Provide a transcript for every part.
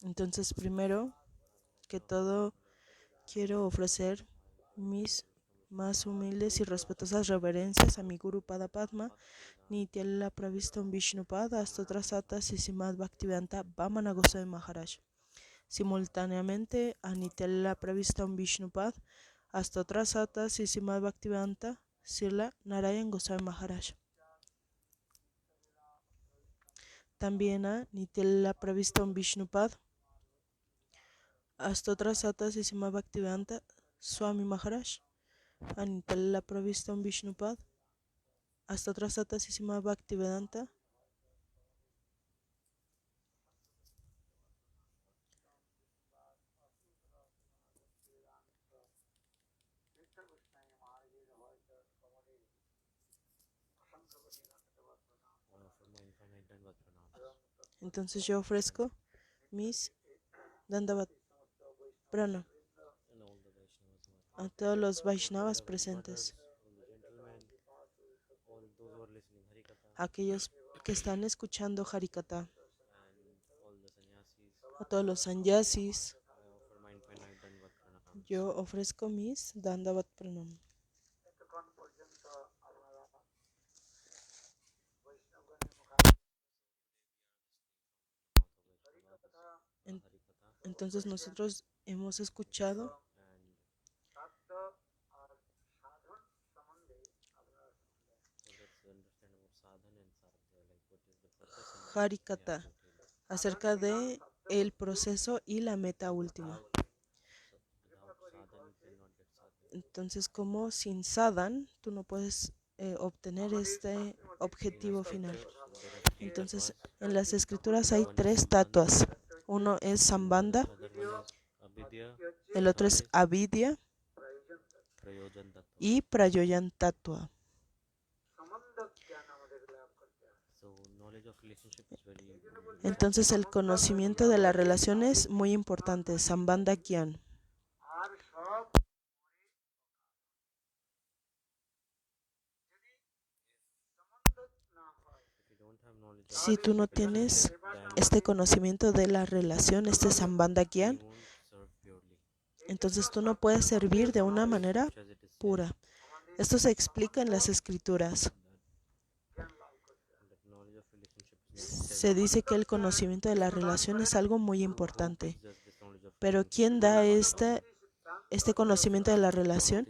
Entonces, primero que todo, quiero ofrecer mis más humildes y respetuosas reverencias a mi Guru Pada Padma, Nityalila Pravistam Vishnupada, Astotrasata Sisimat Bhaktivedanta Vamana Goswami Maharaj. Simultáneamente a Nityalila Pravistam Vishnupad, Astotrasata Sisimat Bhaktivedanta Srila Narayan Goswami Maharaj. También a Nityalila Pravistam Vishnupad, Astotrasata Sisimat Bhaktivedanta Swami Maharaj. A Nityalila Pravistam Vishnupad, Astotrasata Sisimat Bhaktivedanta Entonces yo ofrezco mis Dandavat Prana a todos los Vaishnavas presentes, aquellos que están escuchando Harikatha, a todos los sannyasis. Yo ofrezco mis Dandavat Pranam. Entonces nosotros hemos escuchado Harikatha acerca de el proceso y la meta última. Entonces, como sin sadhan, tú no puedes obtener este objetivo final. Entonces, en las escrituras hay 3 tatuas. Uno es Sambandha, el otro es Avidya y Prayojan Tattva. Entonces, el conocimiento de la relación es muy importante. Sambandha Gyan. Si tú no tienes este conocimiento de la relación, este Sambandha Gyan, entonces tú no puedes servir de una manera pura. Esto se explica en las escrituras. Se dice que el conocimiento de la relación es algo muy importante. Pero ¿quién da este conocimiento de la relación?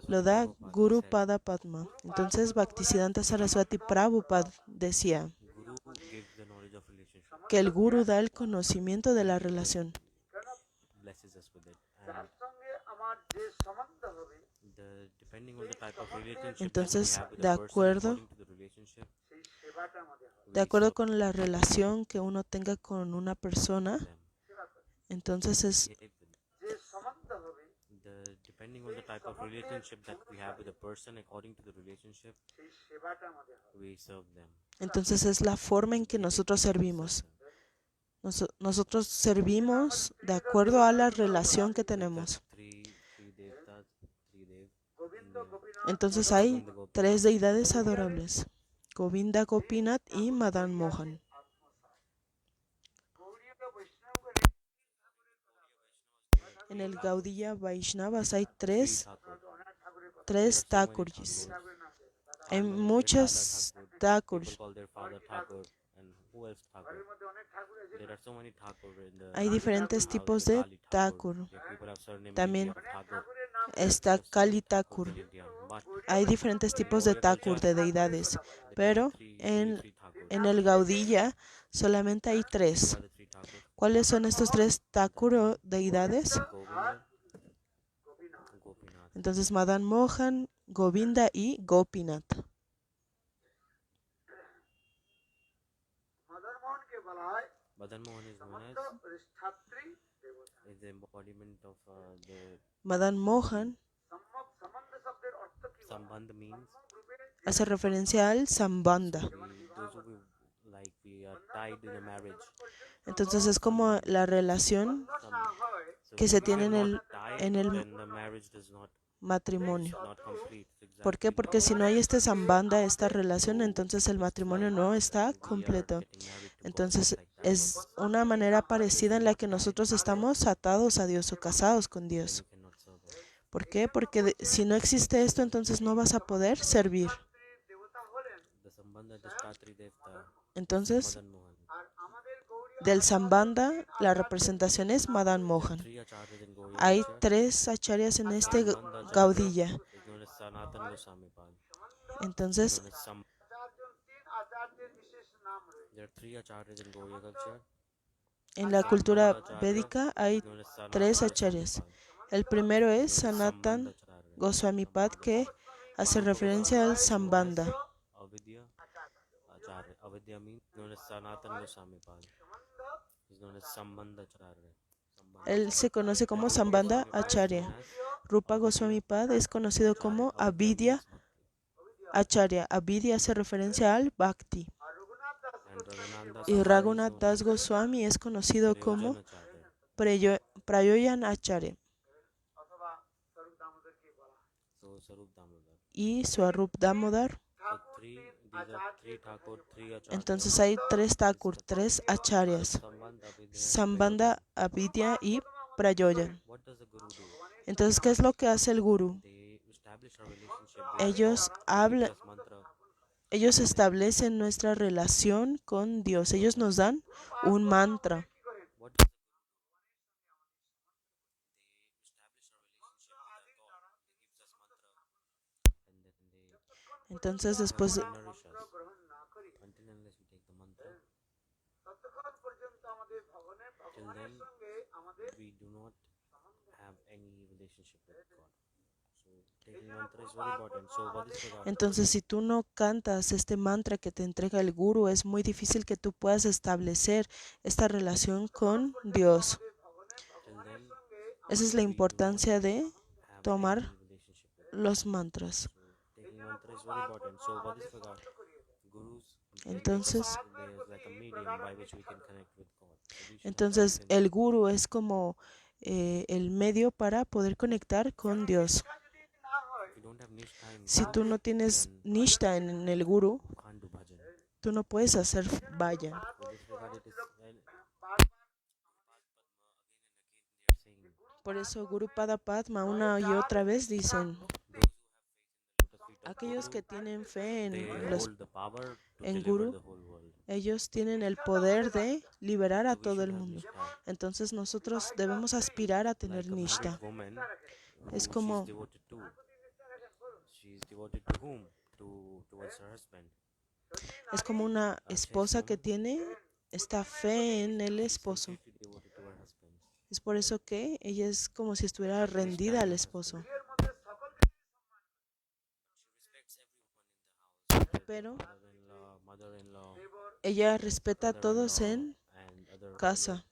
Lo da Guru Pada Padma. Entonces Bhaktisiddhanta Saraswati Prabhupada decía que el Guru da el conocimiento de la relación. Entonces, de acuerdo con la relación que uno tenga con una persona, entonces es la forma en que nosotros servimos. Nosotros servimos de acuerdo a la relación que tenemos. Entonces hay 3 deidades adorables: Govinda, Gopinath y Madan Mohan. En el Gaudiya Vaishnavas hay 3 Thakurs. Hay muchas Thakurs. Hay diferentes tipos de Thakur. También está Kali Thakur. Hay diferentes tipos de Thakur, de deidades, pero en el Gaudiya solamente hay 3. ¿Cuáles son estos 3 Thakur o deidades? Entonces Madan Mohan, Govinda y Gopinath. Madan Mohan hace referencia al Sambandha. Entonces es como la relación que se tiene en el matrimonio. ¿Por qué? Porque si no hay este Sambandha, esta relación, entonces el matrimonio no está completo. Entonces es una manera parecida en la que nosotros estamos atados a Dios o casados con Dios. ¿Por qué? Porque si no existe esto, entonces no vas a poder servir. Entonces, del Sambandha, la representación es Madan Mohan. Hay 3 acharyas en este Gaudiya. Entonces, en la cultura védica hay 3 acharyas. El primero es Sanatan Goswami Pad, que hace referencia al Sambandha. Él se conoce como Sambandha Acharya. Rupa Goswami Pad es conocido como Avidya Acharya. Avidya hace referencia al Bhakti. Y Raghunath Das Goswami es conocido como Prayoyan Acharya. Y Swarup Damodar. Entonces hay 3 Thakur, 3 acharyas: Sambandha, Avidya y Prayoyan. Entonces, ¿qué es lo que hace el guru? Ellos establecen nuestra relación con Dios. Ellos nos dan un mantra. Entonces, después si tú no cantas este mantra que te entrega el guru, es muy difícil que tú puedas establecer esta relación con Dios. Esa es la importancia de tomar los mantras. Entonces el guru es como el medio para poder conectar con Dios. Si tú no tienes nishta en el guru, tú no puedes hacer bhajan. Por eso Guru Pada Padma una y otra vez dicen: aquellos que tienen fe en Guru, ellos tienen el poder de liberar a todo el mundo. Entonces nosotros debemos aspirar a tener nishta. Es como una esposa que tiene esta fe en el esposo. Es por eso que ella es como si estuviera rendida al esposo. Pero ella respeta a todos en casa.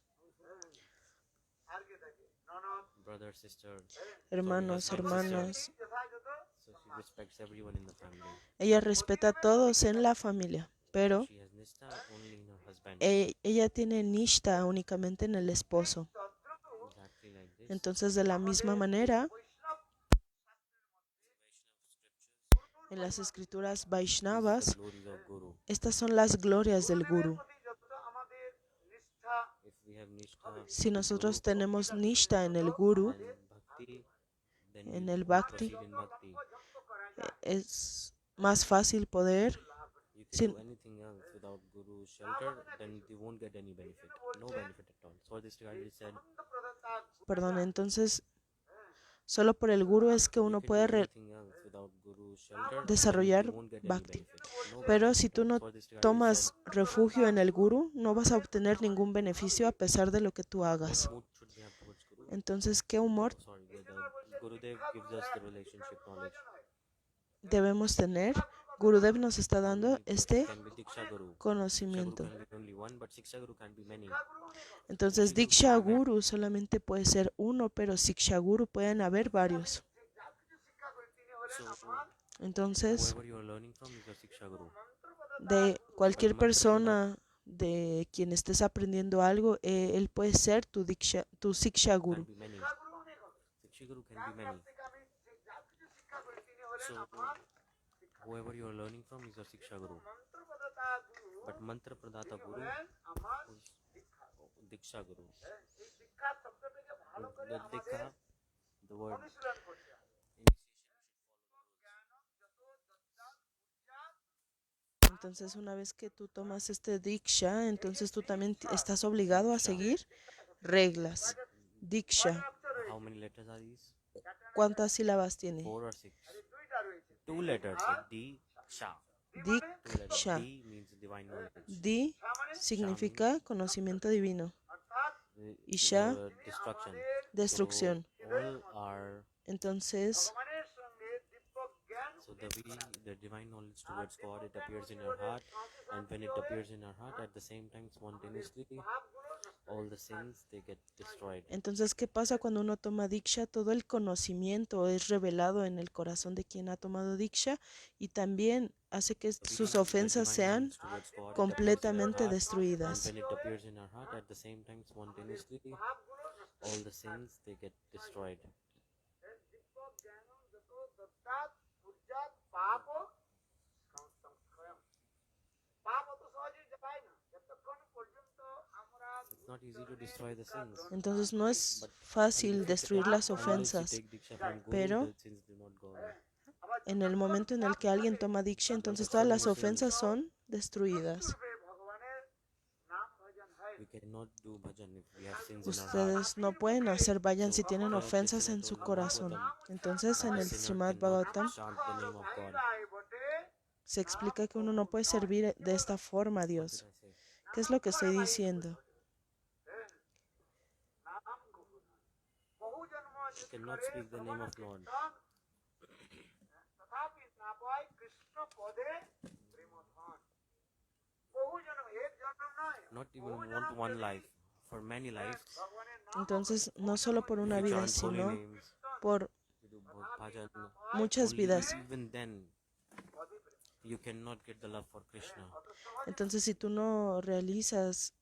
Hermanos, hermanas. Ella respeta a todos en la familia, pero ella tiene nishta únicamente en el esposo. Entonces, de la misma manera, en las escrituras Vaishnavas, estas son las glorias del Guru. Si nosotros tenemos nishta en el Guru, en el Bhakti, es más fácil poder entonces solo por el Guru es que uno puede desarrollar Bhakti. Pero si tú no tomas refugio en el Guru, no vas a obtener ningún beneficio a pesar de lo que tú hagas. Entonces, ¿qué humor debemos tener? Gurudev nos está dando este conocimiento. Entonces, Diksha Guru solamente puede ser uno, pero Siksha Guru pueden haber varios. Entonces, de cualquier persona de quien estés aprendiendo algo, él puede ser tu Siksha Guru. Whoever you're learning from is your Siksha Guru. But Mantra Pradata Guru Diksha Guru. The Dikha, the word initiation. Entonces, una vez que tú tomas este Diksha, entonces tú también estás obligado a Diksha. seguir reglas. Diksha. How many letters are these? ¿Cuántas sílabas tiene? 4 or 6? 2 letters. Like Diksha. 2 letters. Diksha. D means divine knowledge. Di significa conocimiento divino. Y Sha, Destruction. destrucción. So all are Entonces, so the divine knowledge towards God, it appears in our heart, and when it appears in our heart, at the same time, spontaneously, all the sins they get destroyed. entonces, ¿qué pasa cuando uno toma Diksha? Todo el conocimiento es revelado en el corazón de quien ha tomado Diksha y también hace que sus ofensas sean completamente destruidas. And when it appears in our heart, at the same time, spontaneously, all the sins they get destroyed. It's not easy to destroy the sins. Entonces no es fácil destruir las ofensas, pero The sins do not go away. en el momento en el que alguien toma Diksha, entonces todas las ofensas son destruidas. We cannot do bhajan if we have sins in our heart. Ustedes no pueden hacer vayan si tienen ofensas en su corazón. Entonces en el Srimad Bhagavatam Chant the name of God. se explica que uno no puede servir de esta forma a Dios. ¿Qué es lo que estoy diciendo? You cannot speak the name of Lord. Not even one life. For many lives, Entonces no solo por if una you vida, chant holy sino names, por you do bhajan, muchas only vidas. even then you cannot get the love for Krishna. Entonces si tú no realizas,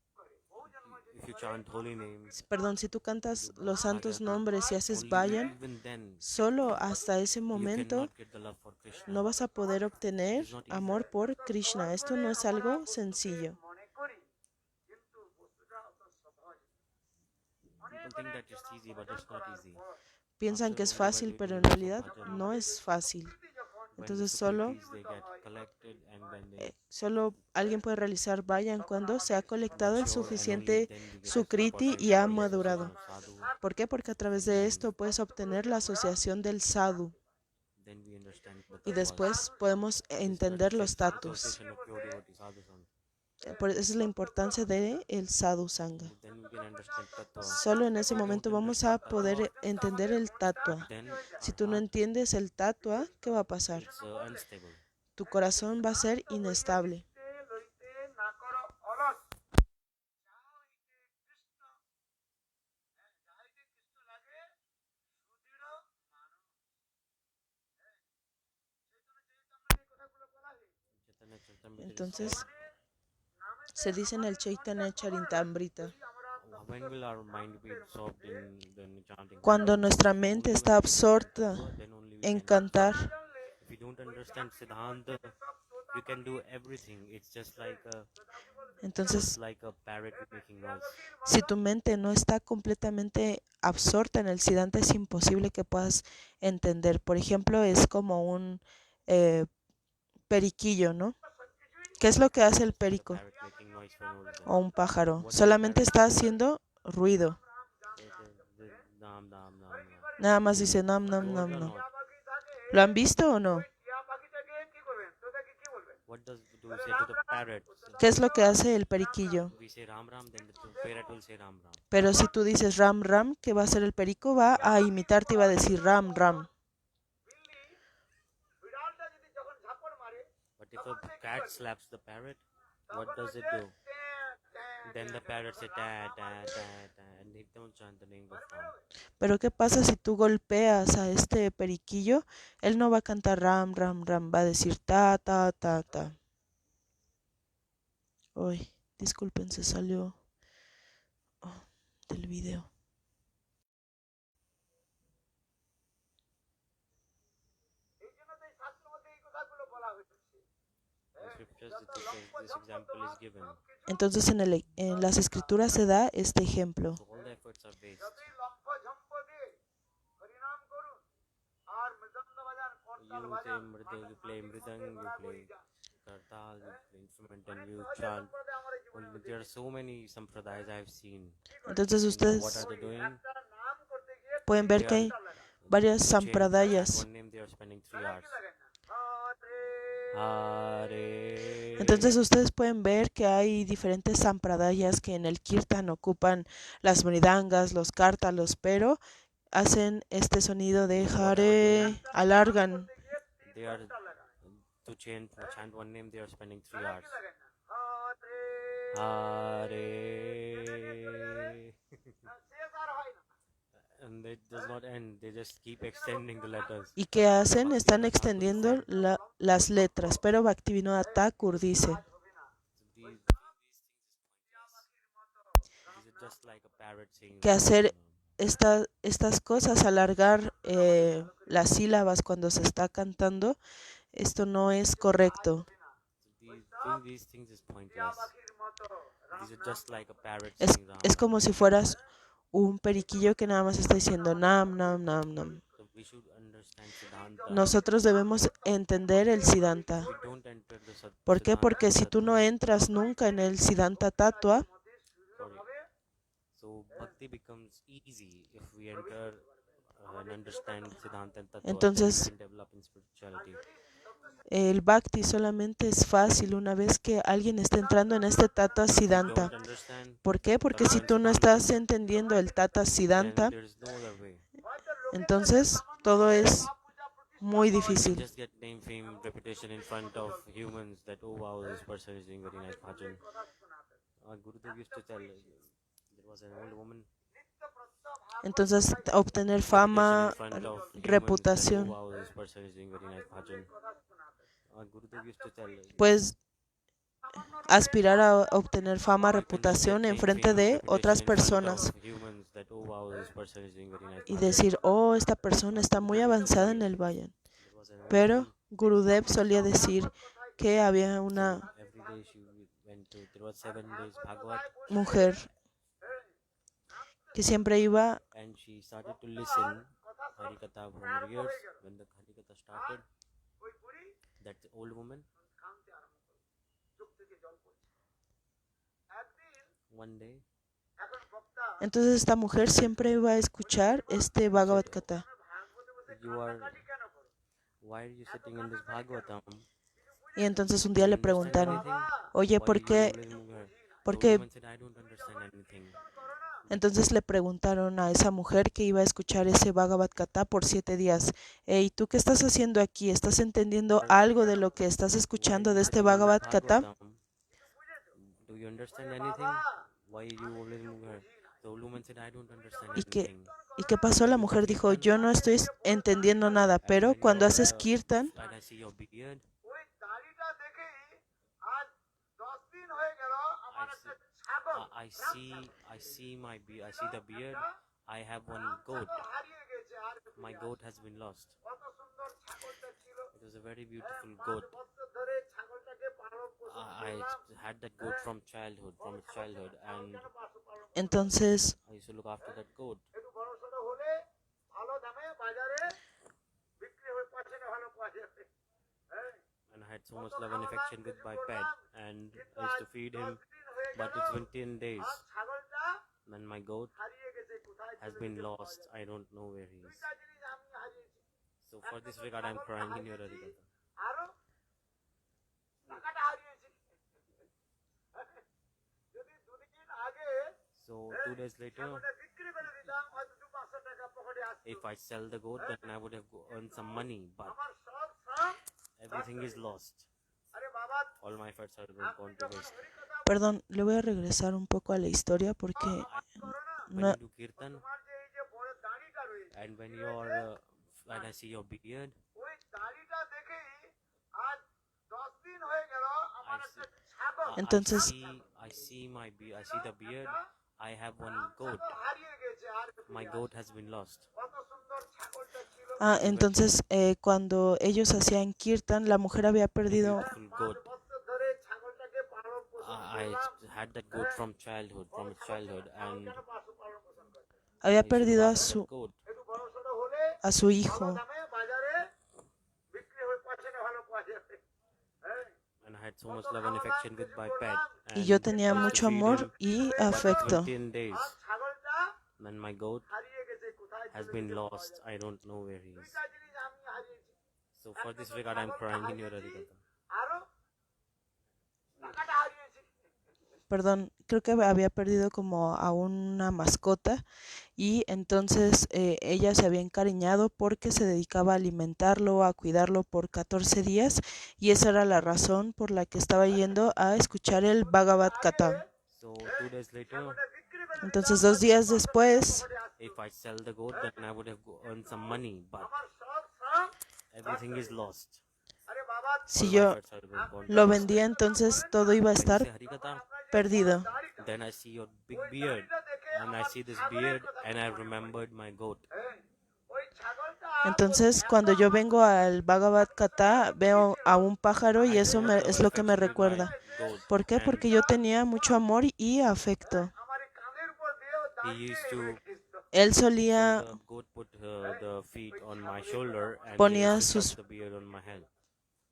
If you chant holy names, perdón, si tú cantas los santos bhajan, nombres y haces only vayan, even then solo hasta ese you momento cannot get the love for Krishna. no vas a poder obtener amor por Krishna. Esto no es algo sencillo. People think that it's easy, but it's not easy. Piensan que es After only fácil, by pero en doing realidad bhajan, no es fácil. when Entonces the solo, sukritis, they get collected and when they solo alguien puede realizar vayan cuando se ha colectado el mature, and only suficiente then we get the sukriti y opportunity ha to be madurado. association of sadhu. ¿Por qué? Porque a través de esto puedes obtener la asociación del sadhu Then we understand the y tattvas. después podemos entender los tatus. Association of pure devotees, sadhu sangha. Esa es la importancia de el sadhu sangha. Then we can understand tattva. Solo en ese momento vamos a poder entender el tatua. Then Si our tú no heart entiendes el tatua, ¿qué va a pasar? is unstable. Tu corazón va a ser inestable. Chaitanya Charitamrita Entonces, says, se dice en el Chaitanya Charitamrita, when will our mind be absorbed in the chanting? cuando nuestra mente está absorta Then only we en can. cantar. If you don't understand Siddhanta, you can do everything. It's just like Entonces, a parrot making noise. si tu mente no está completamente absorta en el Siddhanta, es imposible que puedas entender. Por ejemplo, es como un periquillo, ¿no? ¿Qué es lo que hace el perico Parrot making noise for no reason. o un pájaro? Solamente está haciendo ruido. Nam, nam, nam, nam. Nada más dice nam, nam, Word nam, or nam. not? ¿Lo han visto o no? What do we say to the parrot? ¿Qué es lo que hace el periquillo? We say Ram Ram, then the parrot will say Ram Ram. Pero si tú dices ram, ram, ¿qué va a hacer el perico? Va a imitarte y va a decir ram, ram. But if a cat slaps the parrot, what does it do? Then the parrot say ta ta ta ta, and they don't chant the name of Ram. Pero ¿qué pasa si tú golpeas a este periquillo? Él no va a cantar ram, ram, ram, va a decir ta, ta, ta, ta. Uy, disculpen, se salió del video. scriptures, this example is given. Entonces en las escrituras se da este ejemplo. So all the efforts are waste. You play mridang, you play kartal, you play instrument, and you chant. Well, there are so many sampradayas I have seen. Entonces What ustedes are they doing? pueden ver que hay varias To change sampradayas. one name, they are spending 3 hours. Hare. Entonces ustedes pueden ver que hay diferentes sampradayas que en el kirtan ocupan las mridangas, los kártalos, pero hacen este sonido de Hare, alargan. They are to chant one name, they are spending 3 hours. Hare. And it does not end, they just keep extending the letters. ¿Y qué hacen? Están extendiendo las letras, pero Bhaktivinoda Thakur dice These are just like a parrot saying que hacer estas cosas, alargar las sílabas cuando se está cantando, esto no es correcto. doing these things is pointless. These are just like a parrot Es saying Ram. como si fueras un periquillo que nada más está diciendo nam, nam, nam, nam. So we should understand Siddhanta. Nosotros debemos entender el Siddhanta. We don't enter the ¿Por qué? Siddhanta Porque si tú no Tattva. entras nunca en el Siddhanta Tattva, Sorry. So bhakti becomes easy if we enter and understand Siddhanta and Tattva. Entonces, then we can develop in spirituality. el Bhakti solamente es fácil una vez que alguien está entrando en este Tata Siddhanta. Don't understand, ¿Por qué? Porque si tú no estás entendiendo el Tata then Siddhanta, there is no other way. entonces todo es muy You difícil. just get name, fame, reputation in front of humans that, oh wow, this person is doing very nice bhajan. Gurudev used to tell, there was an old woman Entonces obtener reputation fama, in front of humans that, reputación, oh wow, this person is doing very nice bhajan. Gurudev used to tell, pues aspirar a obtener fama, you can just get reputación en name, frente fame, de reputation otras in front of personas humans that, oh wow, this person is doing very nice y bhajan. decir, oh, esta persona está muy avanzada en el Vayan. There was an old Pero woman, Gurudev solía decir que había una so every day she went to, there was 7 days Bhagavad, mujer que siempre iba and she started to listen Harikatha from her ears. When the Harikatha started, that old woman, one day, Entonces esta mujer siempre iba a escuchar este Bhagavad Gita. why are you sitting in this Bhagavatam? Y entonces un día le preguntaron, oye, ¿por qué? Porque I don't understand anything. Entonces le preguntaron a esa mujer que iba a escuchar ese Bhagavad Gita por 7 días, hey, ¿tú qué estás haciendo aquí? ¿Estás entendiendo algo de lo que estás escuchando de este Bhagavad Gita? Do you understand anything? Why you always move her? The old woman said, I don't understand ¿Y anything. qué pasó? La mujer dijo, yo no estoy entendiendo nada, pero cuando haces kirtan, And I see your beard, I see my beard, I see the beard. I have one goat. My goat has been lost. It was a very beautiful goat. I had that goat from its childhood, and entonces I used to look after that goat. And I had so much love and affection with my pet, and I used to feed him. But it's been 10 days, and my goat has been lost. I don't know where he is. So for this regard, I'm crying in your Harikatha. So 2 days later, if I sell the goat, then I would have earned some money. But everything is lost. All my efforts are gone to waste. Perdón, le voy a regresar un poco a la historia porque When you do kirtan, and when you're, when I see your beard, Entonces, I see the beard. I have one goat. My goat has been lost. entonces cuando ellos hacían kirtan, la mujer había perdido Beautiful goat. I had that goat from its childhood, and había I used to look perdido after that goat. a su hijo. And I had so much love and affection with my pet, Y yo and tenía I used to mucho feed amor him y for afecto. 20 days. And my goat has been lost. I don't know where he is. So for this regard, I'm crying in your Radhikatha. Perdón, creo que había perdido como a una mascota y entonces ella se había encariñado porque se dedicaba a alimentarlo, a cuidarlo por 14 días y esa era la razón por la que estaba yendo a escuchar el Bhagavad Gita. So 2 days later, Entonces 2 días después, if I sell the goat, then I would have earned some money, but everything is lost. si All my yo pets are gone. lo vendía, entonces todo iba a When you estar say Harikatha, perdido. then I see your big beard, and I see this beard, and I remembered my goat. Entonces cuando yo vengo al Bhagavad Gita veo a un pájaro y I eso had es love lo que me affection with my recuerda. goat, ¿Por qué? and Porque yo tenía mucho amor y afecto. he used to. Él So solía the goat put the feet on my shoulder, and he ponía used to touch sus the beard on my head.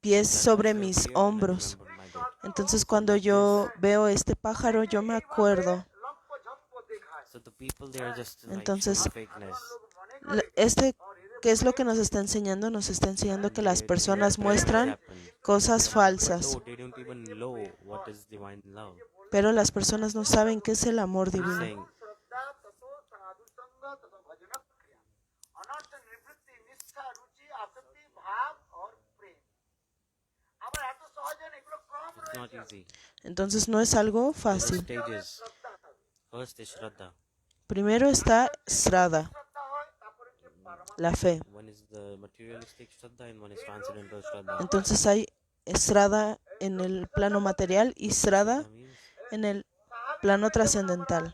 pies Then I sobre saw mis beard, and I hombros. remembered my goat. Entonces So cuando like this, yo veo este pájaro yo me acuerdo. so the people they are just like Entonces, showing fakeness. ¿qué es lo que nos está enseñando? Nos está enseñando que las They personas pretend things muestran happen, cosas but falsas, they don't even know what is divine love. pero las personas no saben qué es el amor He's divino. saying, it's not easy. Entonces no es algo There are fácil. stages. First is Shraddha. Primero está Srada, la fe. One is the materialistic Shraddha and one is transcendental Shraddha. Entonces hay Srada en el plano material y Srada Shraddha means en el plano trascendental.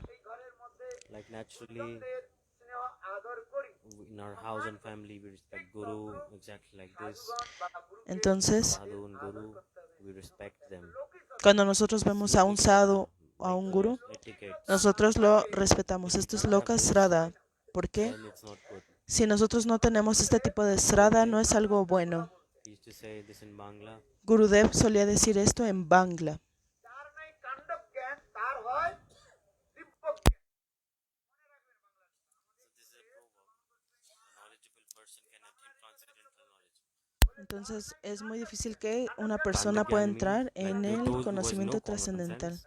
like naturally in our house and family we respect Guru exactly like this. Entonces, Sadhu and Guru, we respect them. cuando nosotros vemos a un sadhu o a un guru, Etiquette. nosotros lo respetamos. Esto es Loka Srada. ¿Por qué? Then it's not good. Si nosotros no tenemos este tipo de Srada, no es algo bueno. He used to say this in Bangla. Gurudev solía decir esto en Bangla. Entonces es muy difícil que una persona pueda entrar en el conocimiento trascendental.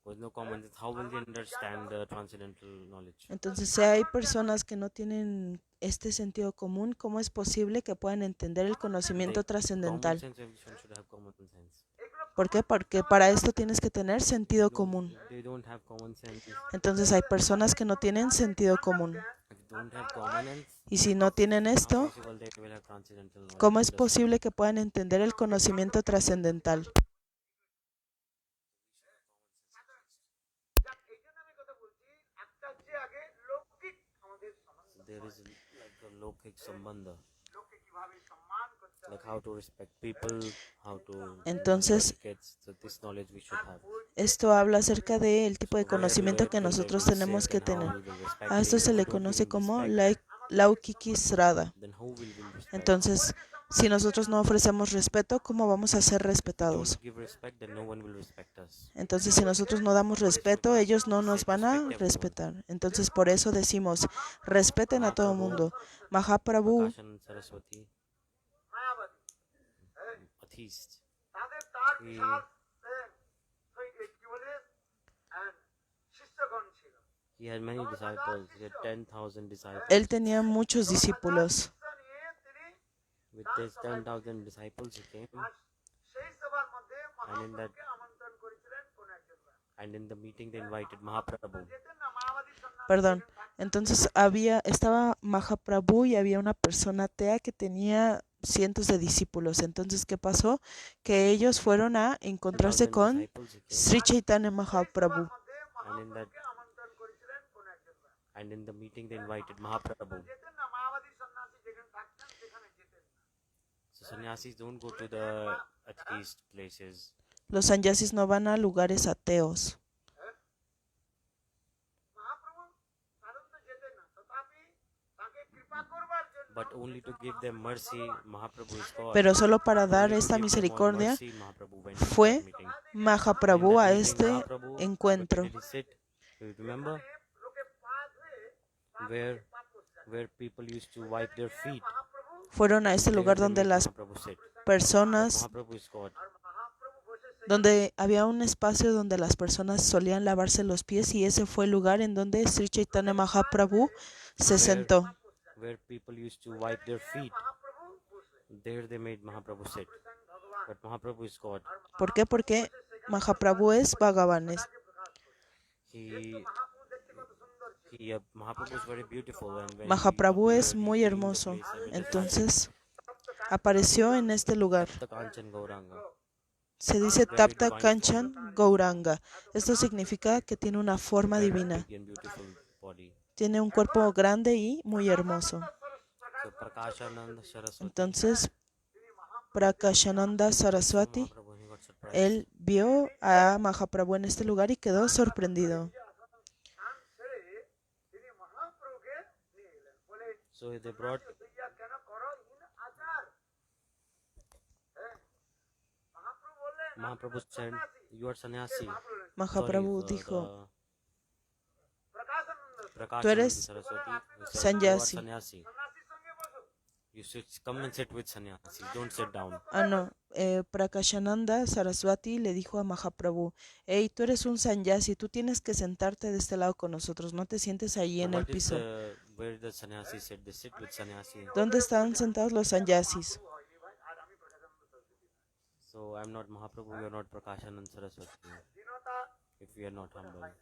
With no common sense, how will they understand the transcendental knowledge? Entonces, si hay personas que no tienen este sentido común, ¿cómo es posible que puedan entender el conocimiento Common trascendental? sense, everyone should have common sense. ¿Por qué? Porque para esto tienes que tener sentido común. They don't have common sense. Entonces hay personas que no tienen sentido común. If they don't have common sense, Y si no tienen how esto, possible they will have transcendental knowledge? ¿cómo es posible que puedan entender el conocimiento trascendental? So there is like a lokik sambandha, like how to respect people, how to Entonces, etiquettes. So this knowledge we should have. esto habla acerca del tipo de So wherever conocimiento que will nosotros we tenemos sit que and how tener. we will respect A esto him. se If le we don't give conoce him como respect, Laukiki Srada. then who will respect? Entonces, si nosotros no ofrecemos respeto, ¿cómo vamos a ser If we respetados? don't give respect, then no one will respect us. Entonces, si nosotros no damos respeto, ellos no nos van a respetar. Entonces, por eso decimos, respeten a todo mundo. Mahaprabhu, Akashan Saraswati, atheist. He had many disciples. He had 10,000 disciples. él tenía muchos discípulos. With these 10,000 disciples, he came, and in the meeting they invited Mahaprabhu. Perdón. Entonces estaba Mahaprabhu y había una persona atea que tenía cientos de discípulos. Entonces, ¿qué pasó? Que ellos fueron a encontrarse 10,000 con disciples, he came, Sri Chaitanya Mahaprabhu. and in the meeting they invited Mahaprabhu. So Sannyasis don't go to the atheist places. Los sannyasis no van a lugares ateos. But only to give them mercy, Mahaprabhu is God. Pero solo para dar Only to esta give them all misericordia mercy, Mahaprabhu went to that fue meeting. Mahaprabhu In that a meeting, este Mahaprabhu, where encuentro. did he sit? Do you remember? Where people used to wipe their feet. Fueron a este There lugar they donde made las Mahaprabhu sit. But personas, Mahaprabhu is God. donde había un espacio donde las personas solían lavarse los pies, y ese fue el lugar en donde Sri Chaitanya Mahaprabhu se sentó. Where people used to wipe their feet. There they made Mahaprabhu sit. But Mahaprabhu is God. ¿Por qué? Porque Mahaprabhu es Bhagavan. Mahaprabhu is very beautiful, and when Mahaprabhu es he muy came the hermoso. place, I mean, Entonces apareció en este lugar. Tapta Kanchan Gauranga. Se dice Very Tapta divine Kanchan Gauranga. Esto significa que tiene una forma very divina. big and beautiful body. Tiene un cuerpo grande y muy hermoso. So Prakashananda Saraswati. Entonces, Prakashananda Saraswati, Mahaprabhu, he got surprised. él vio a Mahaprabhu en este lugar y quedó sorprendido. So they brought Mahaprabhu said, "You are sannyasi." Mahaprabhu Sorry, dijo, Prakashananda tú eres Saraswati, he said, sannyasi. "You are sannyasi. You should come and sit with sannyasis. Don't sit down." No, Prakashananda Saraswati le dijo a Mahaprabhu, hey, tú eres un sannyasi, tú tienes que sentarte de este lado con nosotros, no te sientes ahí So en el what is piso. where the sannyasis sit? They sit with sannyasi. ¿Dónde están sentados los sannyasis? So I'm not Mahaprabhu, you are not Prakashananda Saraswati. If we are not humble.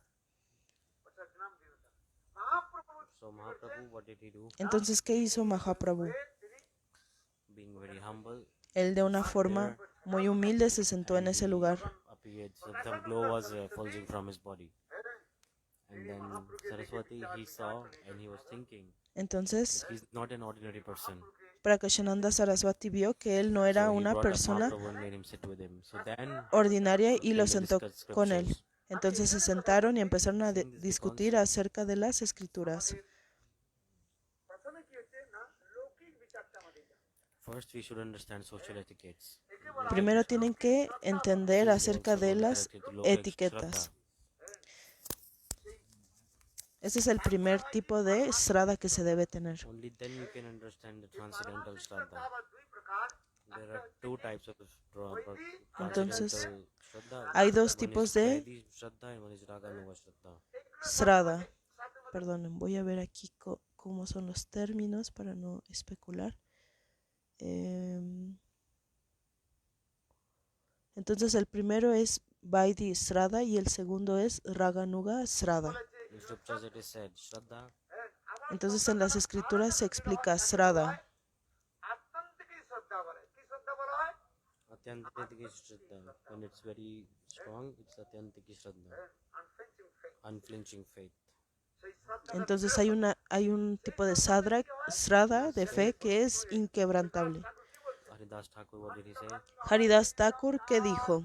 So Mahaprabhu, what did he do? Entonces, ¿qué hizo Mahaprabhu? Being very humble, Él de una forma muy humilde se sentó en ese lugar. appeared. So some glow was fulging from his body. And then Saraswati, he saw and he was thinking, Entonces, he's not an ordinary person. Prakashananda Saraswati vio que él no era So he una brought up persona Mahaprabhu and made him sit with him. So then ordinaria y lo they sentó discussed con él. scriptures. Entonces se sentaron y empezaron a discutir acerca de las escrituras. First, we should understand social etiquettes. Primero tienen que entender This is acerca also de not las directed to Loka etiquetas. Shraddha. Ese es el primer tipo de Shraddha que se debe tener. Only then you can understand the transcendental Shraddha. There are two types of Entonces, transcendental Shraddha. hay dos One tipos is de Vaidhi Shraddha and one is Raganuga Shraddha. Shraddha. Perdonen, voy a ver aquí cómo son los términos para no especular. Entonces el primero es Vaidhi Shraddha y el segundo es Raganuga Shraddha. In scriptures it is said, Shraddha, Entonces en las escrituras se explica Shraddha. Atyantiki Shraddha. When it's very strong, it's Atyantiki Shraddha. Unflinching faith. Entonces hay un tipo de Shraddha de fe que es inquebrantable. Haridas Thakur, what did he say? Haridas Thakur, ¿qué dijo?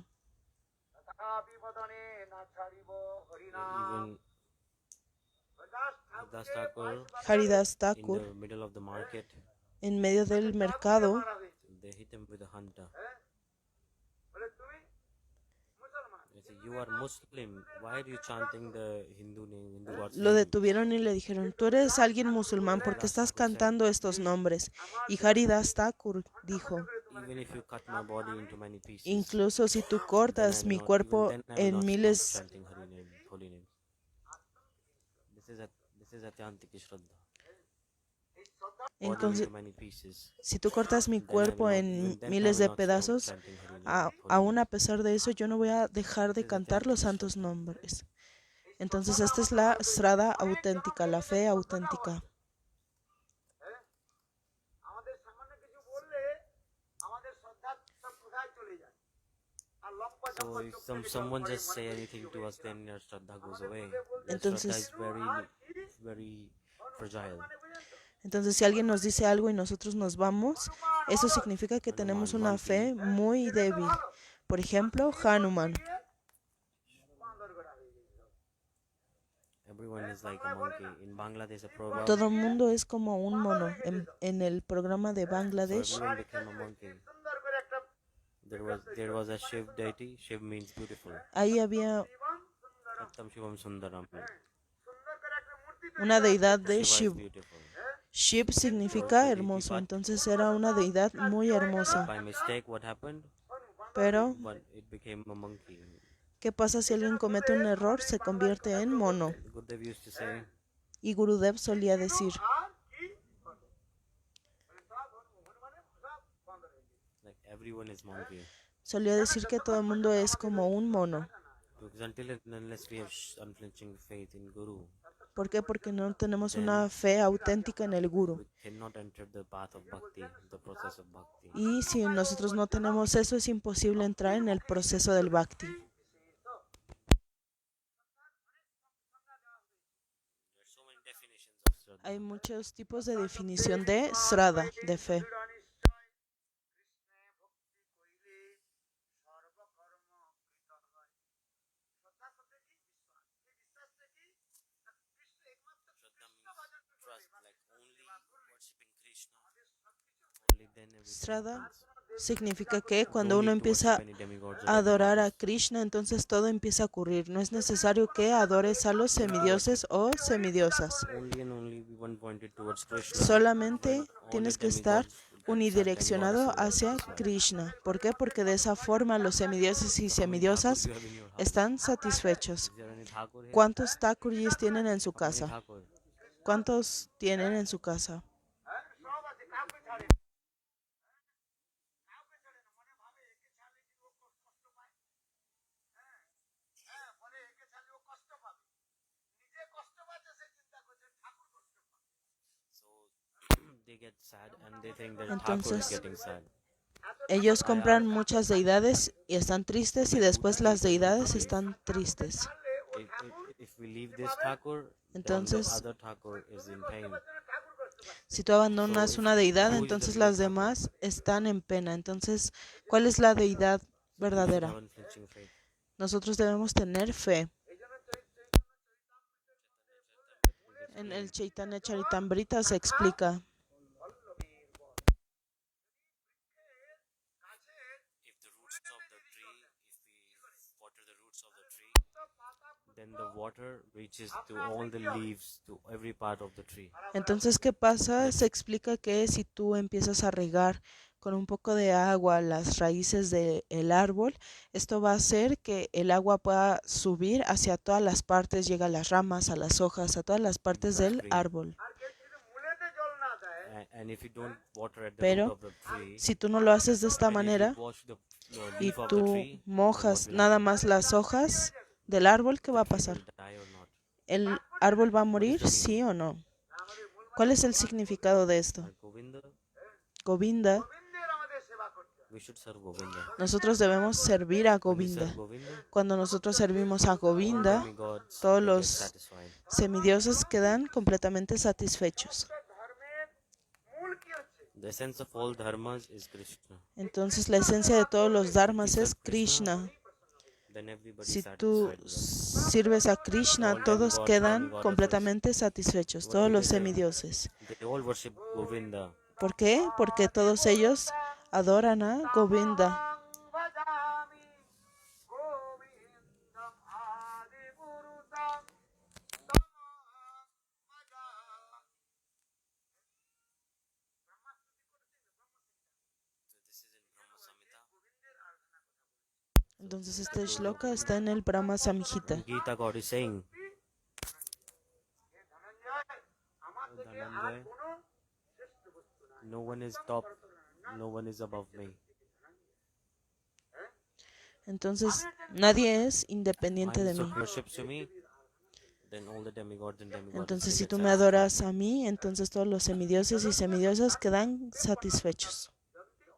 Even Haridas Thakur, Haridas in Thakur, the middle of the market, en medio del mercado, they hit him with a hunter. They say, you are Muslim, why are you chanting the Hindu name, Hindu God's lo name? detuvieron y le dijeron, tú eres alguien musulmán, ¿por qué estás cantando estos nombres? Y Haridas Thakur dijo, Even if you cut my body into many pieces, incluso si tú then I cortas will mi not- cuerpo even then I will en not stop miles, chanting holy names. This is Atyantiki Shraddha. Body entonces, into many pieces. si tú cortas mi Then I cuerpo will not- en even then I miles will de not stop pedazos, chanting holy aún a names. pesar de eso, yo no voy a dejar de cantar los santos nombres. Entonces, esta es la Shraddha auténtica, la fe auténtica. So if someone just say anything to us, then your Shraddha goes away. Your Entonces- Shraddha is very fragile. Entonces, si alguien nos dice algo y nosotros nos vamos, Eso significa que Hanuman, tenemos una monkey. fe muy débil. Por ejemplo, Hanuman. Everyone is like a monkey. In Bangla, there's a proverb. Todo el mundo es como un mono. En el programa de So Bangladesh, everyone became a monkey. There was a Shiv deity. Shiv means beautiful. ahí había Sattam Shivam Sundaram. una deidad de Shiva is Shiv. beautiful. Shiv So significa the hermoso, deity, but entonces era una deidad muy hermosa. by mistake, what happened? Pero, It became a monkey. ¿qué pasa si alguien comete un error? Se convierte en mono. Gurudev used to say, Y Gurudev solía decir, like everyone is monkey. que todo el mundo es como un mono. Because until and unless we have unflinching faith in Guru, ¿Por qué? Porque no tenemos then una fe auténtica en el we Guru. cannot enter the path of bhakti, the process of bhakti. Y si nosotros no tenemos eso, es imposible entrar en el proceso del Bhakti. There are so many definitions of Shraddha. Hay muchos tipos de definición de Shraddha, de fe. Shraddha means trust, like only worshipping Krishna, only then everything Shraddha happens. significa que You cuando don't uno need to worship empieza any demigods or a adorar a demigoddess. Krishna, entonces todo empieza a ocurrir. No es necesario que adores a los semidioses o semidiosas. Only and only one pointed towards Krishna. Solamente All tienes the que estar demigods, unidireccionado demigoddesses hacia worship Krishna. Krishna. ¿Por qué? Porque de esa forma los semidioses y So how many Thakurs semidiosas you have in your house? están satisfechos. Is there any Thakur here? ¿Cuántos Thakurjis tienen en su How many casa? Thakur? ¿Cuántos tienen en su casa? So they get sad and they think that Thakur is Entonces, getting sad. ellos compran muchas deidades y están tristes y después las deidades están tristes. If we leave this Thakur, then the Entonces, other Thakur is in pain. si tú abandonas una deidad, Who is the entonces real las Thakur? demás están en pena. Entonces, ¿cuál es la deidad We should verdadera? have unflinching faith. Nosotros debemos tener fe. En el Chaitanya Charitamrita se explica, If the roots of the tree, if we water the roots of the tree, then the water reaches to all the leaves, to every part of the tree. entonces, ¿qué pasa? Se explica que si tú empiezas a regar con un poco de agua las raíces del árbol, esto va a hacer que el agua pueda subir hacia todas las partes, llega a las ramas, a las hojas, a todas las partes del árbol. And if you don't water at the root Pero of the tree, si tú no lo haces de esta and if manera you wash the y leaf of the tú tree, then what mojas will nada happen? más las hojas del árbol, ¿qué va a The tree pasar? will die or not? ¿El árbol va a What is morir, the sí meaning? o no? ¿Cuál es el significado de esto? Like Govinda, Govinda, we should serve Govinda. nosotros debemos servir a When we serve Govinda. Govinda, Cuando nosotros servimos a all Govinda, demigods, todos they get los satisfied. semidioses quedan completamente satisfechos. The essence of all dharmas is Krishna. Entonces la esencia de todos los dharmas es Krishna. Then everybody Si is tú satisfied with that. sirves a Krishna, All todos demigods, quedan demigoddesses, completamente satisfechos, what todos do los they do? semidioses. They all worship Govinda. ¿Por qué? Porque todos ellos adoran a Govinda. So this is in Brahma Samhita. Entonces este shloka está en el Brahma Samhita. And Gita God is saying, "O Dhananjay, no one is top, no one is above me. Entonces nadie es independiente de So mí. worships to me, then all the demigods and demigoddesses Entonces they si get tú me satisfied. adoras a mí, entonces todos los semidioses y semidiosas quedan satisfechos. If you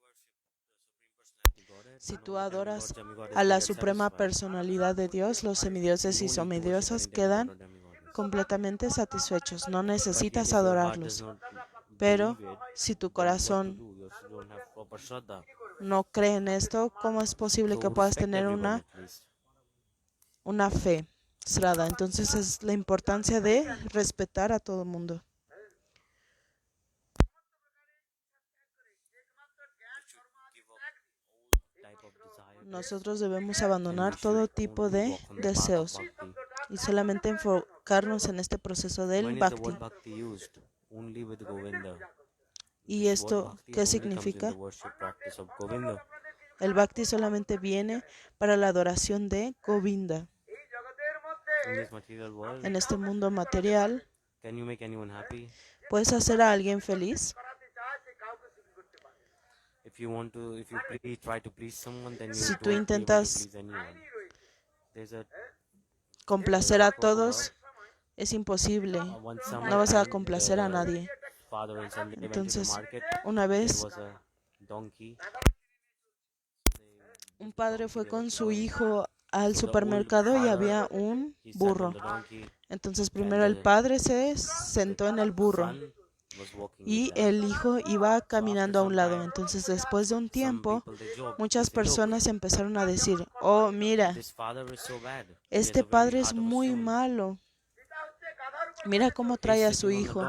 worship the Supreme Personality God, Si tú adoras a la suprema personalidad de Dios, los semidioses y semidiosas quedan completamente satisfechos. No necesitas adorarlos. Pero si tu corazón no cree en esto, ¿cómo es posible que puedas tener una fe cerrada? Entonces es la importancia de respetar a todo el mundo. Nosotros debemos abandonar todo tipo de deseos y solamente enfocarnos en este proceso del bhakti. ¿Y esto qué significa? El bhakti solamente viene para la adoración de Govinda. En este mundo material, ¿puedes hacer a alguien feliz? Si tú intentas complacer a todos, es imposible. No vas a complacer a nadie. Entonces, una vez, un padre fue con su hijo al supermercado y había un burro. Entonces, primero el padre se sentó en el burro y el hijo iba caminando a un lado. Entonces, después de un tiempo, muchas personas empezaron a decir, oh, mira, este padre es muy malo. Mira cómo trae a su hijo.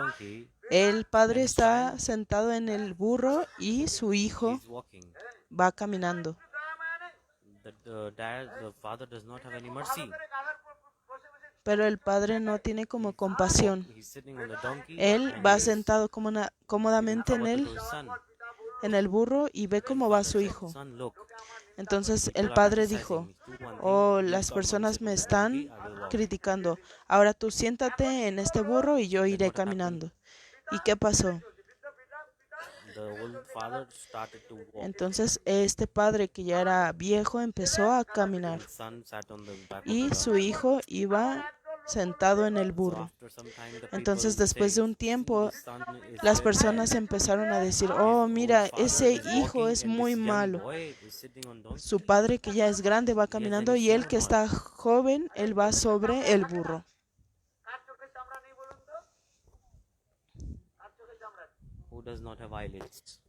El padre está sentado en el burro y su hijo va caminando. Pero el padre no tiene como compasión. Él va sentado cómodamente en el burro y ve cómo va su hijo. Entonces el padre dijo, oh, las personas me están criticando. Ahora tú siéntate en este burro y yo iré caminando. ¿Y qué pasó? Entonces este padre que ya era viejo empezó a caminar y su hijo iba sentado en el burro. Entonces después de un tiempo las personas empezaron a decir, oh, mira, ese hijo es muy malo. Su padre que ya es grande va caminando y él que está joven, él va sobre el burro. Does not have eyelids.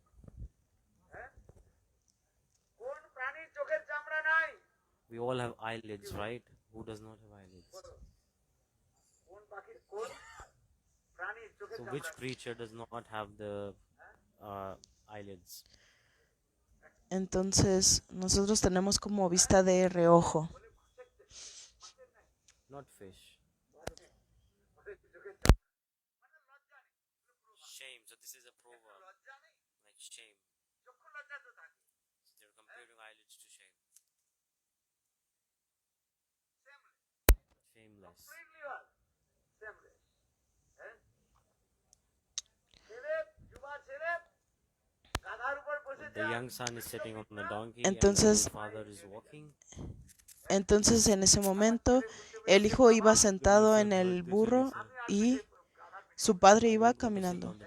We all have eyelids, right? Who does not have eyelids? So which creature does not have the eyelids? Entonces, nosotros tenemos como vista de reojo. Not fish. Shame. So this is a proverb. Like shame. So they're comparing eyelids to shame. Shameless. The young son is sitting on the donkey Entonces, and the father is walking. Entonces en ese momento el hijo iba sentado en el burro y su padre iba caminando. The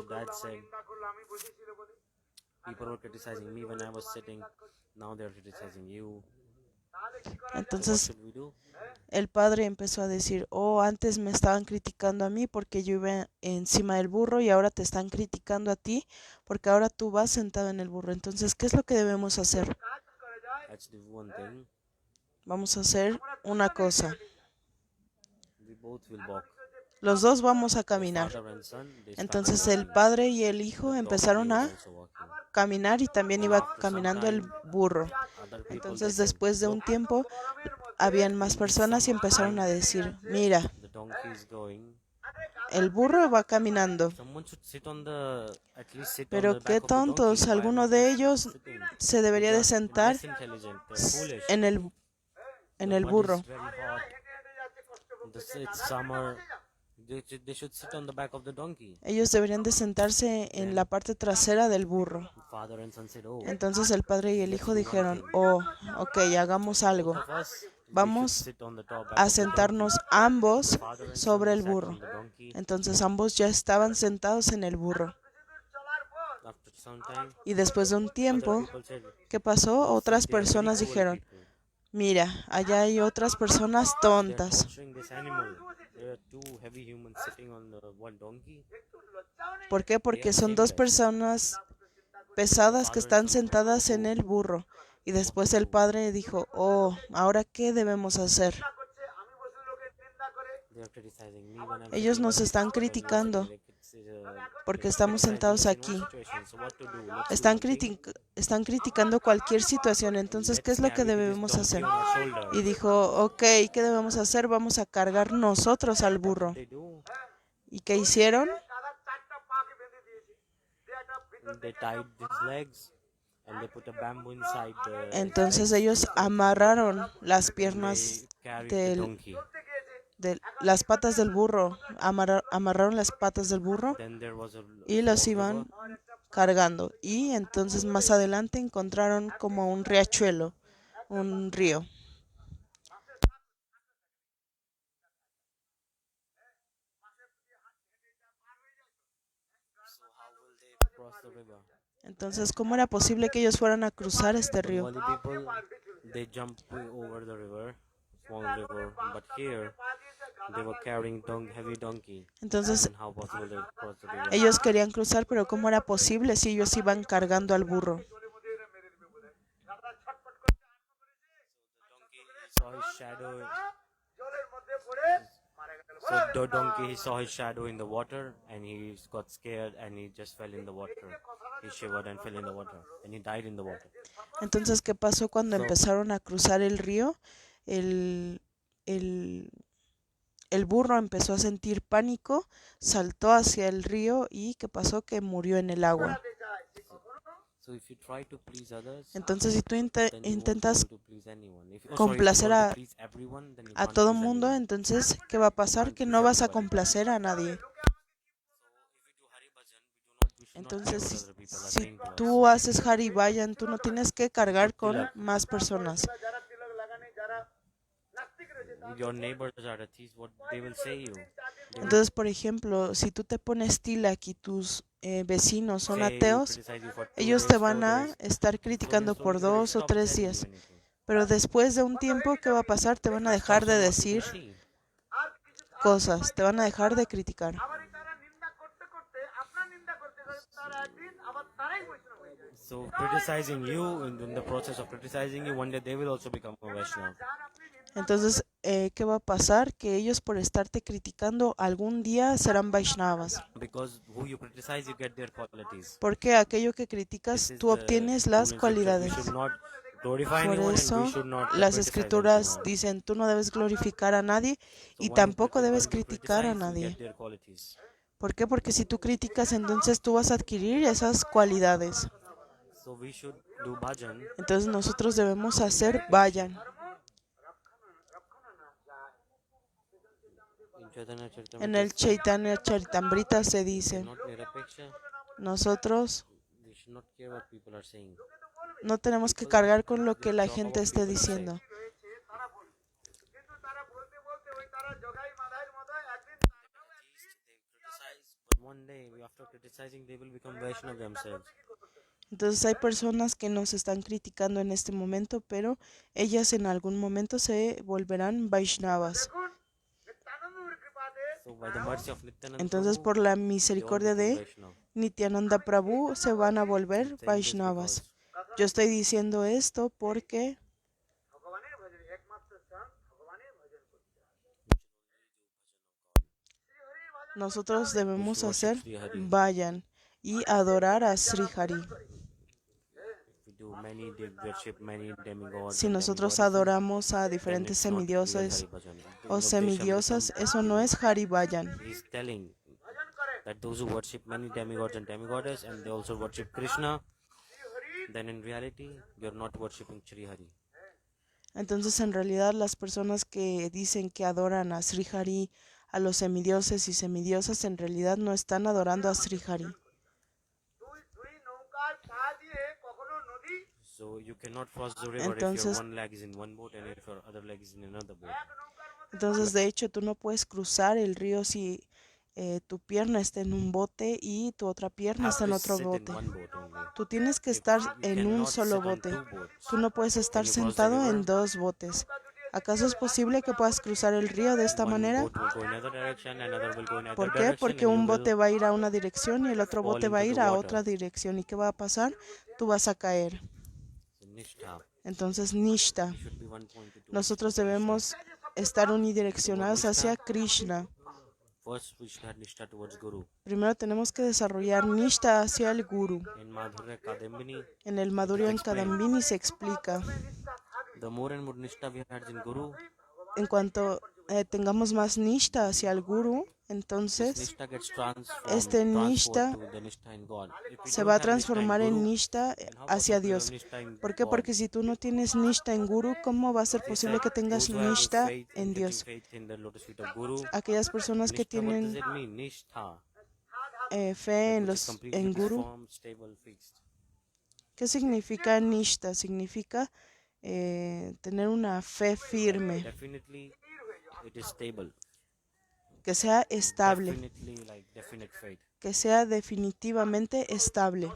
dad said, people were criticizing me when I was sitting, now they're criticizing you. Entonces el padre empezó a decir, oh, antes me estaban criticando a mí porque yo iba encima del burro y ahora te están criticando a ti porque ahora tú vas sentado en el burro. Entonces, ¿qué es lo que debemos hacer? Vamos a hacer una cosa. Los dos vamos a caminar. Entonces el padre y el hijo empezaron a caminar y también iba caminando el burro. Entonces después de un tiempo habían más personas y empezaron a decir, mira, el burro va caminando. Pero qué tontos, alguno de ellos se debería de sentar en el burro. Ellos deberían de sentarse en la parte trasera del burro. Entonces el padre y el hijo dijeron, oh, ok, hagamos algo. Vamos a sentarnos ambos sobre el burro. Entonces ambos ya estaban sentados en el burro. some time, Y después de un other tiempo, people said, ¿qué pasó? "See, Otras they are very personas cruel dijeron, people. mira, allá hay otras personas They are tontas. torturing this animal. There are two heavy humans sitting on the one donkey. ¿Por qué? They Porque are son dos shameless." personas The pesadas que father and están son were sentadas en like, el "Oh, burro. Y what después to el do?" padre dijo, oh, ¿ahora qué debemos hacer? They are criticizing me when I'm Ellos sitting, nos están when you are sitting. criticando Like porque like estamos criticizing sentados us in all aquí. situations. So what to do? Let's do Están, one thing. están criticando cualquier situación. Entonces, ¿qué Let's es lo que carry this debemos donkey hacer? on our Y shoulders. dijo, ok, ¿qué debemos hacer? Vamos a cargar nosotros al What did burro. they do? ¿Y qué hicieron? They tied his legs and they put a bamboo inside his Entonces legs ellos amarraron las and piernas they carried the del, donkey. de las patas del burro, amarraron las patas del burro Then there was a y los small river. iban cargando. Y entonces más adelante encontraron como un riachuelo, un río. So how will they cross the river? Entonces, ¿cómo era posible que ellos fueran a cruzar este río? Bengali people, they jump over the river, small river. But here, they were carrying heavy donkey. Entonces, Then how possible they cross the river? ellos querían cruzar, pero ¿cómo era posible si ellos iban cargando al burro? Saw his shadow. So the donkey, he saw his shadow in the water and he got scared and he just fell in the water. He shivered and fell in the water and he died in the water. Entonces, ¿qué pasó cuando So empezaron a cruzar el río? El, el, el burro empezó a sentir pánico, saltó hacia el río y ¿qué pasó? Que murió en el agua. so if you try to please others, Entonces, si tú then you won't be intentas able to please anyone. If sorry, if you complacer want to please everyone, then you a can't todo please mundo, anyone. entonces, ¿qué va a pasar? Can't Que please no vas a everybody. complacer a nadie. So if we do Hari Bhajan, we should not care Entonces, what si, other people are si saying to us. tú haces Hari Vayan, tú no tienes que Put cargar con tilak. más personas. Your neighbors are atheists. What they will say you? They will Entonces, por ejemplo, si tú te pones tilak y tus vecinos son say, ateos, criticize you for 2 ellos days, te 4 van a days. estar Slowly criticando and slowly por they will 2 o stop 3 telling you días. anything. Pero después de un tiempo, ¿qué va a pasar? Te van a dejar de Thousands more people decir see. cosas, te van a dejar de criticar. So criticizing you, and in the process of criticizing you, one day they will also become a Vaishnava. Entonces, ¿qué va a pasar? Que ellos por estarte criticando algún día serán Vaishnavas. Because who you criticize, you get their qualities. Porque aquello que This criticas, is tú the obtienes rule las in scripture. We cualidades. should not glorify Por anyone and we eso should not las criticize escrituras anyone. dicen, tú no debes glorificar a nadie So y tampoco debes one you criticar a criticize, you nadie. get their qualities. ¿Por qué? Porque si tú criticas, entonces tú vas a adquirir esas cualidades. So we should do bhajan. Entonces nosotros debemos hacer vayan. In Chaitanya En Charitamrita el it said, Chaitanya Charitamrita se we dice, not nirapeksha. nosotros We should not care what people are saying. no tenemos que People, cargar con lo it's que the la job gente of esté people to say. diciendo. They criticize, but one day after criticizing, they will become Vaishnava themselves. Entonces hay personas que nos están criticando en este momento, pero ellas en algún momento se volverán Vaishnavas. So by the mercy of Nityananda Entonces Prabhu, por la they all misericordia become de Vaishnava. Nityananda Prabhu se van a volver I'm saying this Vaishnavas. because Yo estoy diciendo esto porque nosotros we debemos should worship hacer Sri Hari. vayan y adorar a Sri Hari. We do many worship many demigods Si and nosotros demigoddesses, adoramos a then diferentes it's not real semidioses Hari Bhajan. o semidiosas, eso no es Hari Vayan. He's telling that those who worship many demigods and demigoddesses and they also worship Krishna, then in reality you're not worshiping Sri Hari. Entonces, en realidad, las personas que dicen que adoran a Sri Hari, a los semidioses y semidiosas, en realidad no están adorando a Sri Hari. So you cannot cross the river if your Entonces, one leg is in one boat and if your other leg is in another boat. de hecho, tú no puedes cruzar el río si tu pierna esté en un bote y tu otra pierna have está en to otro sit in bote. one boat only. Tú tienes que If estar you en un cannot solo sit on bote. two boats, Tú no puedes can estar you cross the sentado river? en dos botes. ¿Acaso es posible que puedas cruzar el río de esta One manera? boat will go in another direction, another will go in another ¿Por qué? direction, Porque and you un will bote va a ir a una dirección y el otro fall bote va a into the ir a water. otra dirección. ¿Y qué va a pasar? Tú vas a caer. So nishtha. Entonces, Nishta. We should be one pointed towards Nosotros Krishna. debemos estar The word unidireccionados hacia nishtha, Krishna. first we should have nishtha towards Guru. Primero tenemos que desarrollar Nishta hacia el Guru. In Madhurya Kadambini, En el it Madhurya is en explained. Kadambini se explica. The more and more nishtha we had in Guru, En cuanto tengamos más Nishta hacia el Guru, this entonces nishtha gets transformed este Nishta to the nishtha in God. If we se don't va a have nishtha in transformar en Guru, Nishta then how hacia possible to have Dios. nishtha in ¿Por qué? God? Porque si tú no tienes Nishta en Guru, ¿cómo va a ser They posible said que tengas those who have Nishta faith en in taking Dios? faith in the lotus feet of Guru. Aquellas personas que Nishtha, what does tienen it mean? Nishtha, fe that which is en completely Guru. firm, stable, fixed. ¿Qué significa Nishta? Significa tener una fe firme, Definitely, it is stable. que sea estable, Definitely, like definite faith. que sea definitivamente estable.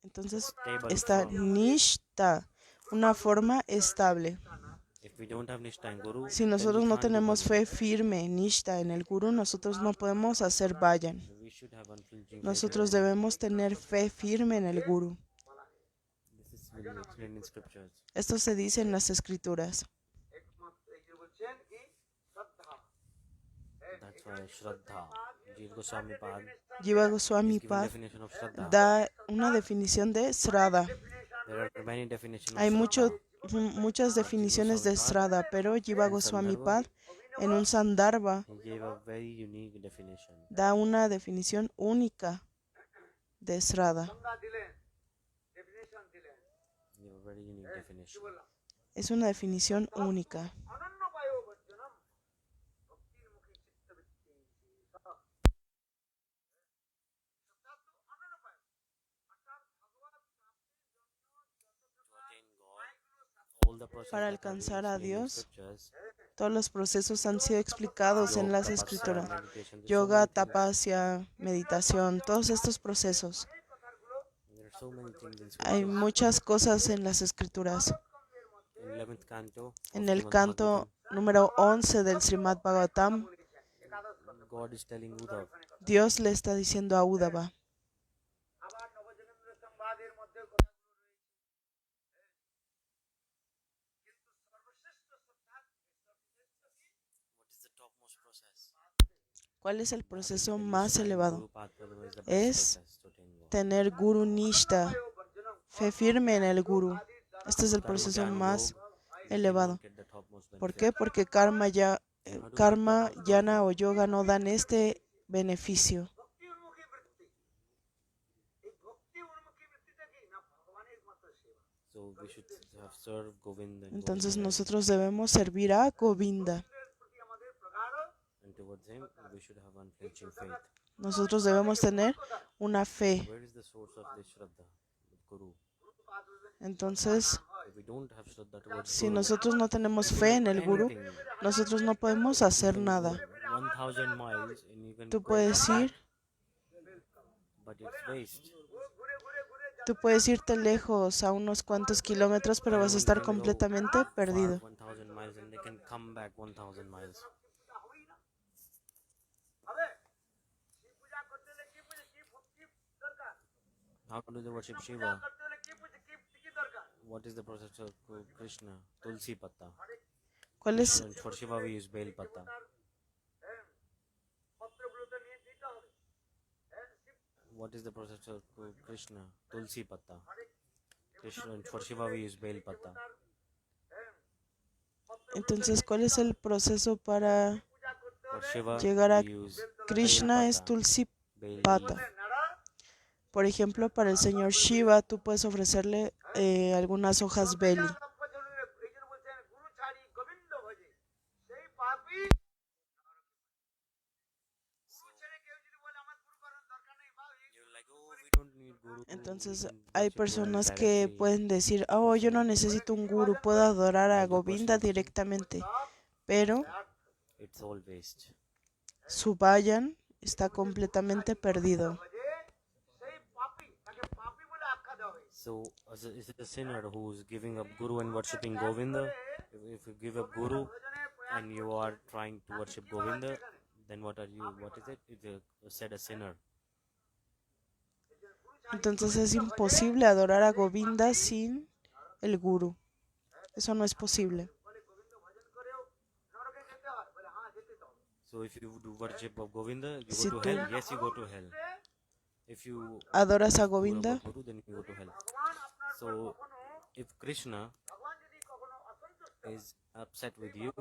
Entonces Stable, está firm. Nishta, una forma estable. If we don't have nishtha in Guru, Si then we nosotros no can't do tenemos bhajan. fe firme, Nishta en el Guru, nosotros no podemos hacer vayan. So we should have unflinching faith in Nosotros Guru. debemos tener fe firme en el Guru. This is really explained in scriptures. Esto se dice en las escrituras. That's why Shraddha, Jiva Goswami Pad, Jiva is Goswami given Pad definition of Shraddha. da una definición de Srada. There are many definitions of Hay Shraddha. muchas definiciones de Srada, pero Jiva Goswami Pad en un Sandarbha He gave a very unique definition. da una definición única de Srada. He gave a very unique definition. Es una definición única. To attain God, all the processes Para that have been alcanzar a explained in Dios, scriptures, todos los procesos han sido explicados en las yoga, escrituras. tapasya, meditation, there's so Yoga, many things. tapasya, meditación, todos estos procesos. There are so many things in Hay scriptures. muchas cosas en las escrituras. In 11th canto En of el Srimad canto número 11 del Srimad Bhagavatam, Bhagavatam, God is telling Uddhav, Dios le está diciendo a Uddhava, what is the topmost process? ¿cuál es el proceso Then más Nishtha in elevado? Guru Padma is the best Es process to attain God. Tener Guru Nishta, fe firme en el Guru. Este es el Karma, proceso jnana, más yoga, you elevado. cannot get the topmost ¿Por benefit. qué? Porque karma, yana o yoga no dan este beneficio. So we should have served Govinda and Entonces Govinda, nosotros debemos servir a Govinda. and towards him we should have unflinching faith. Nosotros debemos tener una fe. Where is the source of this Shraddha? With Guru. Entonces, If we don't have Shraddha towards si Guru, nosotros no tenemos you fe can en do el Guru, anything. nosotros no podemos You hacer can nada. go 1000 miles and you can Tú go puedes back, ir, but it's waste. tú puedes irte lejos a unos cuantos kilómetros, pero vas a Anyone estar can go completamente far perdido. 1000 miles and they can come back 1000 miles. How do they worship Shiva? What is the process of Krishna? Tulsi Patta. ¿Cuál es, And for Shiva we use Bel Patta. What is the process of Krishna? Tulsi Patta. Krishna, and for Shiva we use Bel Patta. entonces, cuál es el proceso para For Shiva llegar a we use Krishna? Bel Es Patta, Tulsi Bel Pata. leaf. Por ejemplo, para el señor Shiva, tú puedes ofrecerle algunas hojas beli. You're like, oh, we don't need Guru, Entonces can hay worship Govinda personas que directly. pueden decir, oh, yo no necesito un guru, puedo adorar a While the Govinda person, directamente, pero it's all waste. su vayan está completamente perdido. So, is it a sinner who's giving up Guru and worshipping Govinda? If you give up Guru and you are trying to worship Govinda, then what are you? What is it? It's said a sinner. Entonces es imposible adorar a Govinda sin el guru. Eso no es posible. So if you do worship of Govinda, you Si go to tú hell. Yes, you go to hell. If you adoras a give Guru Govinda, Guru, then you go to hell. So if Krishna is upset with you,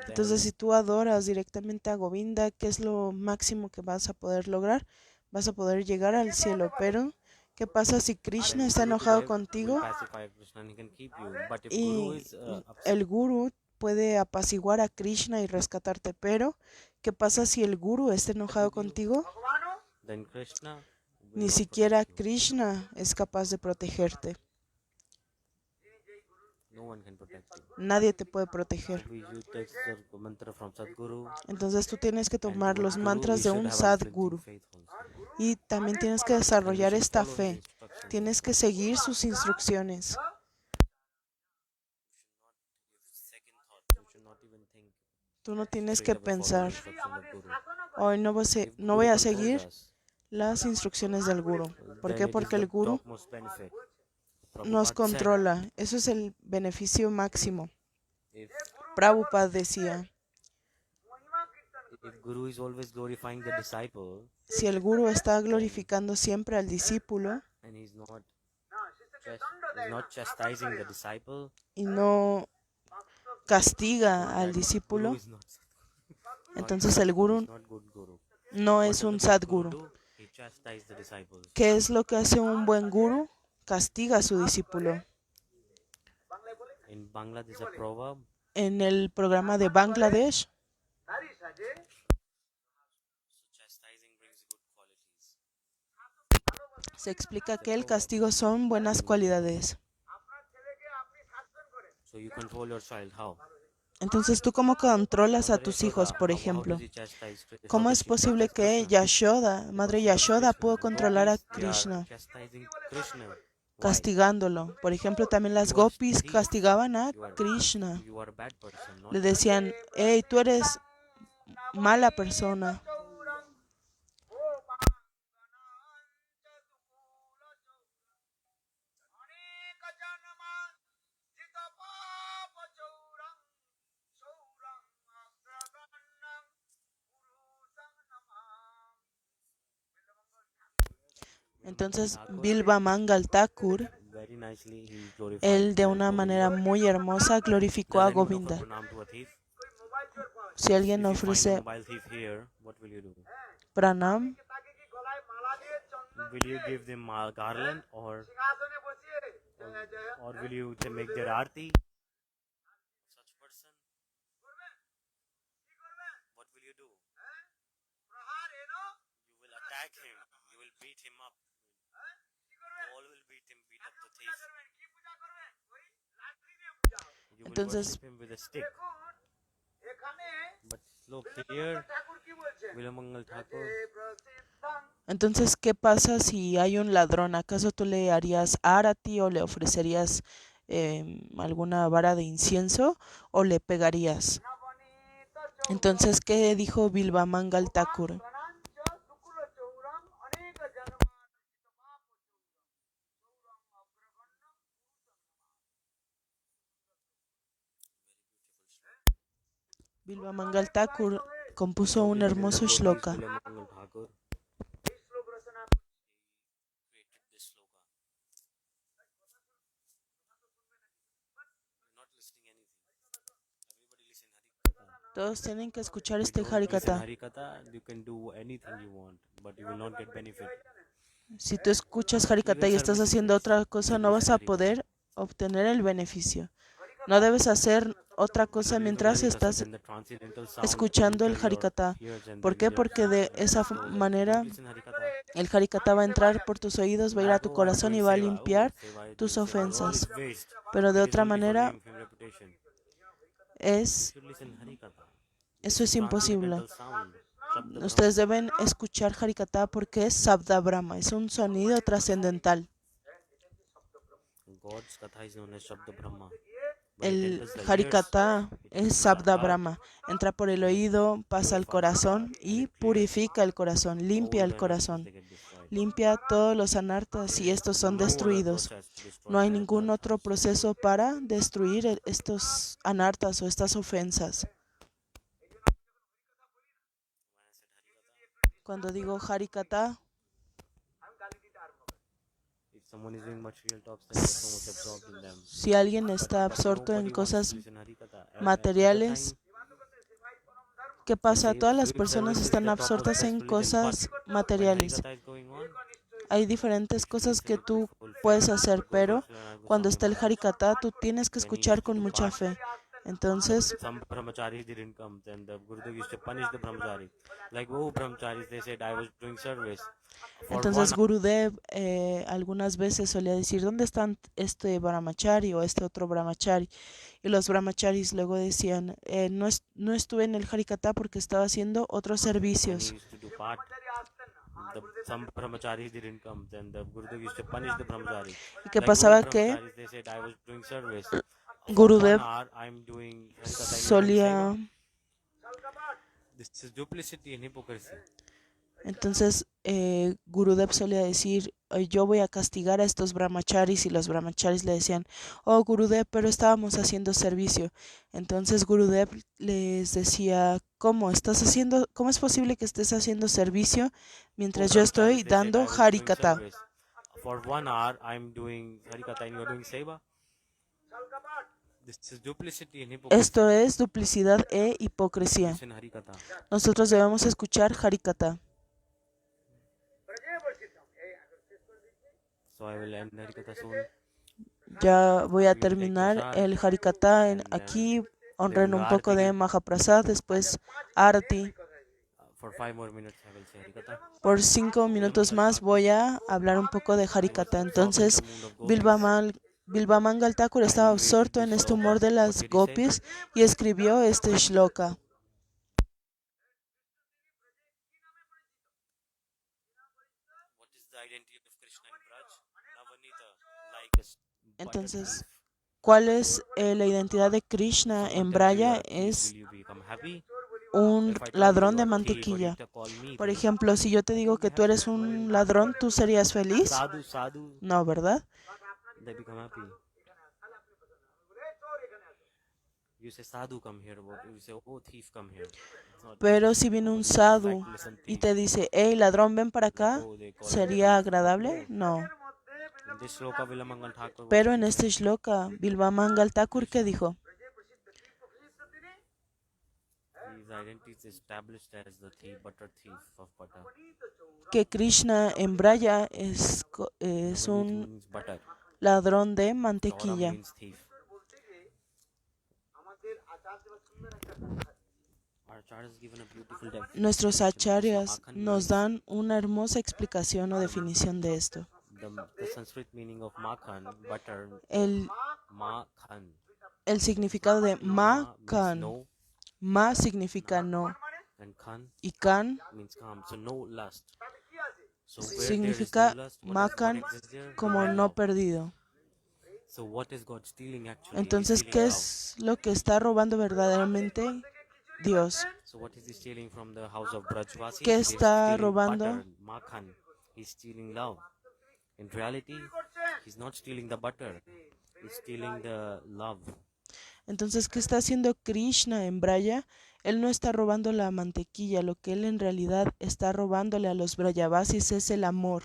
entonces then si tú adoras directamente a Govinda, ¿qué es lo máximo que vas a poder lograr? Vas a poder llegar al cielo, pero ¿qué pasa si Krishna está Guru enojado will contigo pacify Krishna and he can keep you. But if Guru y is upset, el guru puede apaciguar a Krishna y rescatarte, pero ¿qué pasa si el guru está enojado with you, contigo? then Krishna will Ni not siquiera protect you. Krishna es capaz de protegerte. No one can protect you. Nadie te puede proteger. So you take the mantra from Sadguru, Entonces tú tienes que and tomar towards los Guru we mantras de should un have unflinching Sadguru faith also. y también tienes que And we desarrollar should esta follow his fe. instructions. Tienes que seguir sus instrucciones. Second thought. You should not even think Tú no tienes straight que away follow the pensar, instruction of Guru. hoy no If no Guru voy a controls seguir us, las instrucciones del guru. ¿Por then qué? it is Porque the el guru topmost benefit. nos Prabhupada said, controla. Eso es el beneficio máximo. if Prabhupada decía, Guru is always glorifying the disciple si el guru está glorificando siempre al discípulo and he's not chastising the disciple, y no castiga al that Guru discípulo, is not entonces el he's guru not good Guru. no What es does a un good sadguru. Guru do? He chastises the disciples. ¿Qué es lo que hace un buen guru? Castiga a su discípulo. In Bangla, there's a proverb. En el programa de Bangladesh Chastising brings good qualities. se explica que el castigo son buenas cualidades. So you control your child. How? Entonces, ¿tú cómo controlas a Mother tus Yashoda, hijos, por how ejemplo? does he chastise Krishna? How ¿Cómo does es she posible chastise que Krishna? Yashoda, Madre Because she Yashoda, loves Krishna. pudo The controlar a gopis, they are Krishna chastising Krishna. Why? castigándolo? Por ejemplo, también las You are gopis thief. castigaban a You are Krishna. a bad person, not Le good. decían, hey, tú eres mala persona. Entonces, Bilba Mangal Thakur, Very nicely he glorified él de una Govinda. manera muy hermosa glorificó Does a anyone offer Govinda. pranam to a thief? Si alguien If you find a ofrece mobile thief here, what will you do? pranam, Will you give them a garland or will you make their aarti? Such person, what will you do? You will attack him. You will beat him up. All will beat up the thief. You will Entonces, worship him with a stick. But look here, Vilamangal Thakur, entonces, ¿qué pasa si hay un ladrón? ¿Acaso tú le harías arati o le ofrecerías alguna vara de incienso o le pegarías? Entonces, ¿qué dijo Bilba Mangal Thakur? Bilba Mangal Thakur compuso un hermoso shloka. Vilamangal Thakur created this sloka. You're not listening anything. Everybody listen Harikatha. Todos tienen que escuchar If este you don't listen Harikatha. Harikatha, you can do anything you want, but you will not get benefit. Si tú escuchas Harikatha y estás haciendo otra cosa, no vas a poder obtener el beneficio. No debes hacer otra cosa mientras estás escuchando el Harikata. ¿Por qué? Porque de esa manera el Harikata va a entrar por tus oídos, va a ir a tu corazón y va a limpiar tus ofensas. Pero de otra manera eso es imposible. Ustedes deben escuchar Harikata porque es Sabda Brahma, es un sonido trascendental. El Harikata es Sabda Brahma, entra por el oído, pasa al corazón y purifica el corazón, limpia el corazón, limpia todos los anartas y estos son destruidos. No hay ningún otro proceso para destruir estos anartas o estas ofensas. Cuando digo Harikata, si alguien está absorto en cosas materiales, ¿qué pasa? Todas las personas están absortas en cosas materiales. Hay diferentes cosas que tú puedes hacer, pero cuando está el Harikata, tú tienes que escuchar con mucha fe. Entonces, Gurudev algunas veces solía decir, ¿dónde están este brahmachari o este otro brahmachari? Y los brahmacharis luego decían, no estuve en el Harikata porque estaba haciendo otros servicios. ¿Y qué pasaba? Que Gurudev solía... Entonces, Gurudev solía decir, yo voy a castigar a estos brahmacharis, y los brahmacharis le decían, oh Gurudev, pero estábamos haciendo servicio. Entonces Gurudev les decía, ¿cómo es posible que estés haciendo servicio mientras yo estoy dando Harikata? Esto es duplicidad e hipocresía. Nosotros debemos escuchar Harikata. Ya voy a terminar el Harikata aquí. Honren un poco de Mahaprasad, después Arati. Por 5 minutos más voy a hablar un poco de Harikata. Entonces, Bilba Mangal Thakur estaba absorto en este humor de las gopis y escribió este shloka. Entonces, ¿cuál es la identidad de Krishna en Braya? Es un ladrón de mantequilla. Por ejemplo, si yo te digo que tú eres un ladrón, ¿tú serías feliz? No, ¿verdad? Pero si viene un sadhu y te dice, hey, ladrón, ven para acá, ¿sería agradable? No. Pero en este shloka, Bilba Mangal Thakur, ¿qué dijo? Que Krishna en Braya es un ladrón de mantequilla. Nuestros acharyas nos dan una hermosa explicación o definición de esto. El significado de Makhan. Ma significa no. Y Kan significa Makhan como no perdido. Entonces, ¿qué es lo que está robando verdaderamente Dios? ¿Qué está robando? Entonces, ¿qué está haciendo Krishna en Braya? Él no está robando la mantequilla, lo que él en realidad está robándole a los Brayavasis es el amor.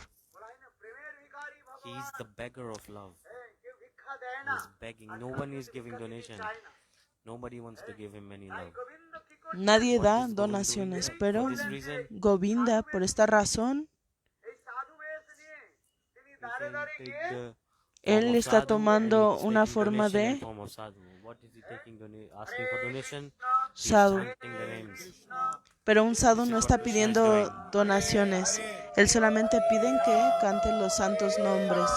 Nadie da donaciones, pero Govinda, por esta razón, él está tomando una forma de What is he taking? Asking for donation? He's Sadhu. chanting the names. Pero un sadhu This no is está what Krishna is pidiendo doing. donaciones. Él solamente pide que canten los santos nombres.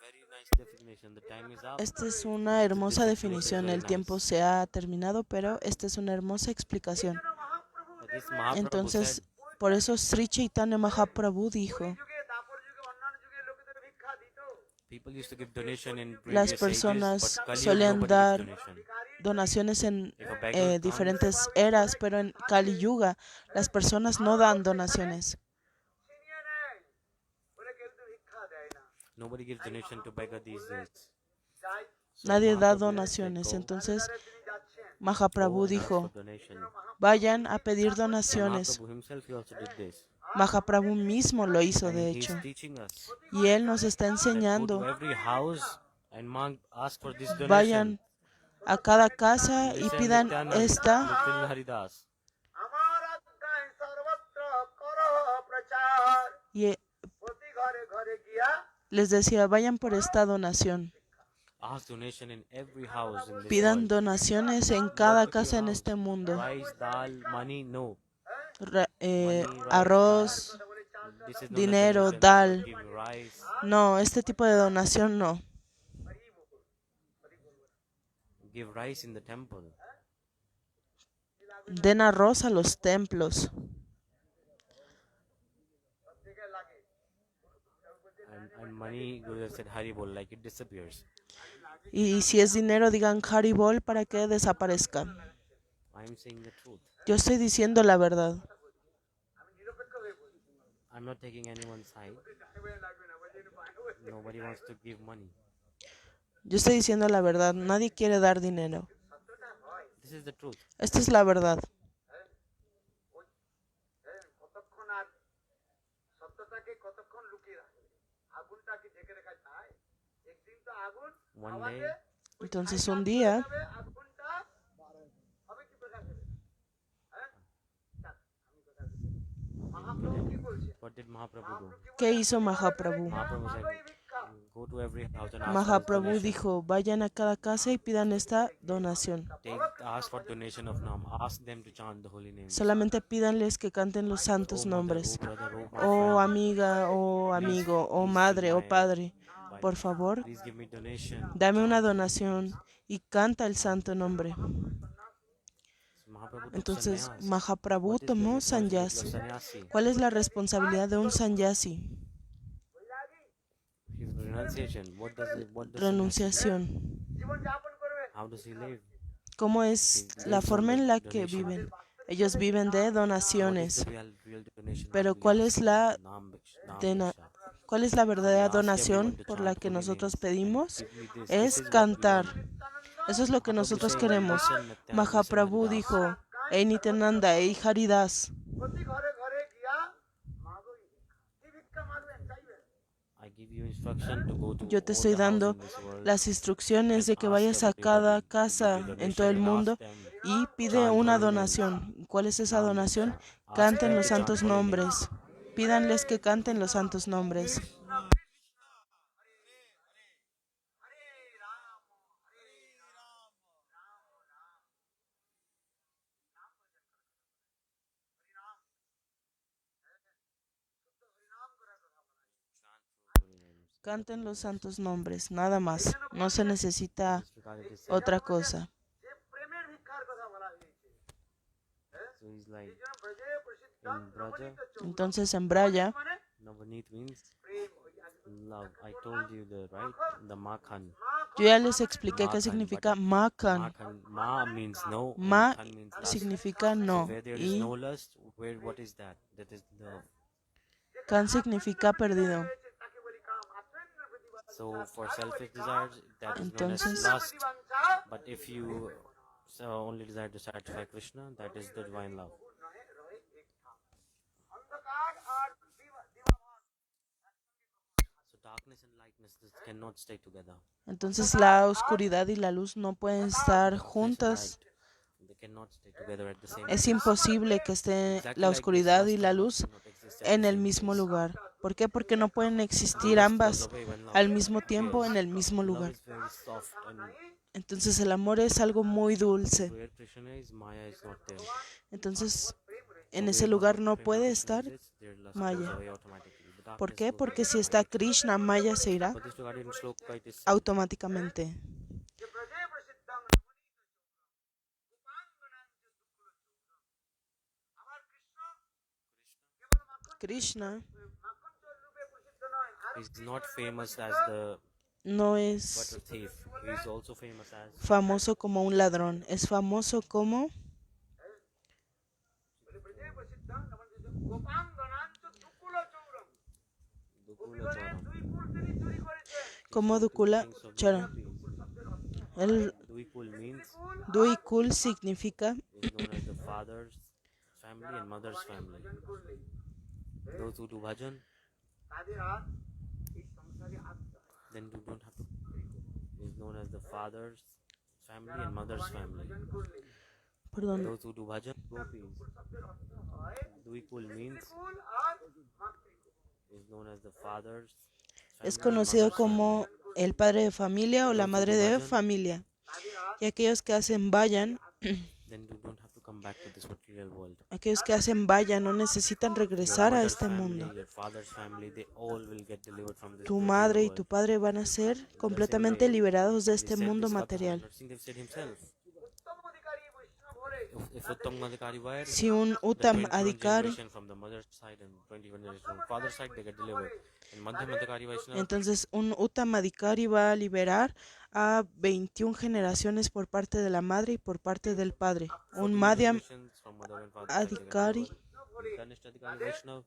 Very nice definition. The time is up. Esta es una hermosa This explanation is definición. very El tiempo nice. se ha terminado, pero esta es una hermosa explicación. This Mahaprabhu Entonces, said, por eso Sri Chaitanya Mahaprabhu dijo, people used to give donation in las previous personas ages, but Kali Yuga solían nobody dar gives donation. donaciones en If a beggar comes, diferentes eras, pero en Kali Yuga las personas no dan donaciones. nobody gives donation to beggar these days. So Nadie da Mahaprabhu said, donaciones. go, Entonces go Mahaprabhu and ask dijo, for donation. vayan a pedir So donaciones. Mahaprabhu himself, he also did this. Mahaprabhu mismo lo hizo, And de he's hecho. teaching us Y él nos está that go to enseñando, every house and ask for this donation. vayan a cada casa y Listen pidan Nityanand, esta. Nityanand Haridas. Y les decía, vayan por esta donación. Ask donation in every house in this Pidan world. donaciones en What cada if your casa en house? este mundo. Rice, dal, money, no. Money, Rice, arroz, This is known as dinero, donation. dal. Give rice. No, este tipo de donación no. Give rice in the temple. Den arroz a los templos. And money, Gurudev said Haribol, like it disappears. Y si es dinero, digan Haribol para que desaparezca. I'm saying the truth. Yo estoy diciendo la verdad. I'm not taking anyone's side. Nobody wants to give money. Yo estoy diciendo la verdad. Nadie quiere dar dinero. This is the truth. Esta es la verdad. One day, Entonces un día what did Mahaprabhu do? ¿qué hizo Mahaprabhu? Mahaprabhu said, go to every house and ask for Mahaprabhu donation. dijo, vayan a cada casa y pidan esta donación. Ask for donation of Nam. Ask them to chant the holy names. Solamente pídanles que canten los santos Oh, mother, nombres. oh, brother, oh, my Oh friend, amiga, oh amigo, oh madre, oh padre, por favor, please give me donation. dame una donación y canta el santo nombre. So Mahaprabhu took Entonces sannyas. Mahaprabhu What is the tomó responsibility of sannyasi. sannyasi? ¿Cuál es la responsabilidad de un sannyasi? His renunciation. What does sannyasi- Renunciación. How does he live? ¿Cómo es la forma en la que viven? Ellos viven de What is donaciones. the real donation Pero that we ¿cuál ask es la for? Nam dena- Bhiksha. ¿Cuál es la verdadera We ask everyone donación to por chant la que holy nosotros names. pedimos? Give me this. This Es is what we cantar. want. Eso es lo que Mahaprabhu nosotros saying, queremos. listen, Nityanand, listen, Mahaprabhu Haridas. dijo, Ey Nityananda, Ey Haridas, I give you instruction to go to yo te all estoy the houses dando in this world las instrucciones de que vayas a cada casa en todo el mundo y pide una donación. ¿Cuál es esa donación? Canten los santos nombres. Pídanles que canten los santos nombres. Canten los santos nombres, nada más. No se necesita otra cosa. So he's like, in Braja, Entonces en Braya, Navaneet means love. I told you the Makhan. yo ya les expliqué qué Makhan, significa but Makhan. Makhan, Ma means no, Ma and Khan means lust. significa So no where there is y no lust, what is that? That is love. Khan significa perdido. So for selfish desires, that is known as Entonces, lust. But if you only desire to satisfy Krishna, that is the divine love. So darkness and lightness cannot stay together. entonces la oscuridad y la luz no pueden estar Darkness and juntas. light, they cannot stay together at the same Es place. imposible que esté Exactly la like this, oscuridad y lust la and love luz cannot exist at the en el same mismo place. lugar. ¿Por qué? Porque no pueden existir Lust falls ambas away when love al mismo tiempo appears. en el mismo Love lugar. is very soft and Entonces el amor es algo muy dulce. where Krishna is, Maya is not there. Entonces en So ese where lugar no Prema puede Krishna estar exists, their lust goes Maya. away automatically. The ¿Por darkness qué? goes Porque away si está automatically. Krishna, Maya se irá For this regarding shloka it is said, automáticamente. Krishna is not famous as the no es butter thief. He is also famous as famoso como un ladrón, es famoso como Dukula Charan. como Dukula Kings of the Charan. gopis. El Duikul means Duikul significa is known as the father's family and mother's family. Those who do bhajan, then you don't have to. Is known as the father's family and mother's family. perdón, Those who do bhajan, gopis. Duikul means is known as the father's es family and conocido mother's como family. el padre de familia o la Those who madre do de bhajan, familia. Y aquellos que hacen vayan, then you don't have to come back to this material world. aquellos que hacen vayan no necesitan Your regresar a mother's este family, mundo. your father's family, they all will get delivered from this Tu material madre y world. tu padre van a ser Nrsimha completamente Dev, liberados de he este said mundo this katha. material. Nrsimha Dev said himself, if Uttam Adhikari were, Si un the Uttam 21 Adhikari, generation from the mother's side and 21 generation from father's side, they get delivered. And Madhyam Adhikari Vaishnava, entonces un Uttam Adhikari va a liberar a 21 generaciones por parte de la madre y por parte del padre. Un 14 Madhyam generations from mother and father's side, they get Adhikari, delivered. And Kanishta Adhikari Vaishnava,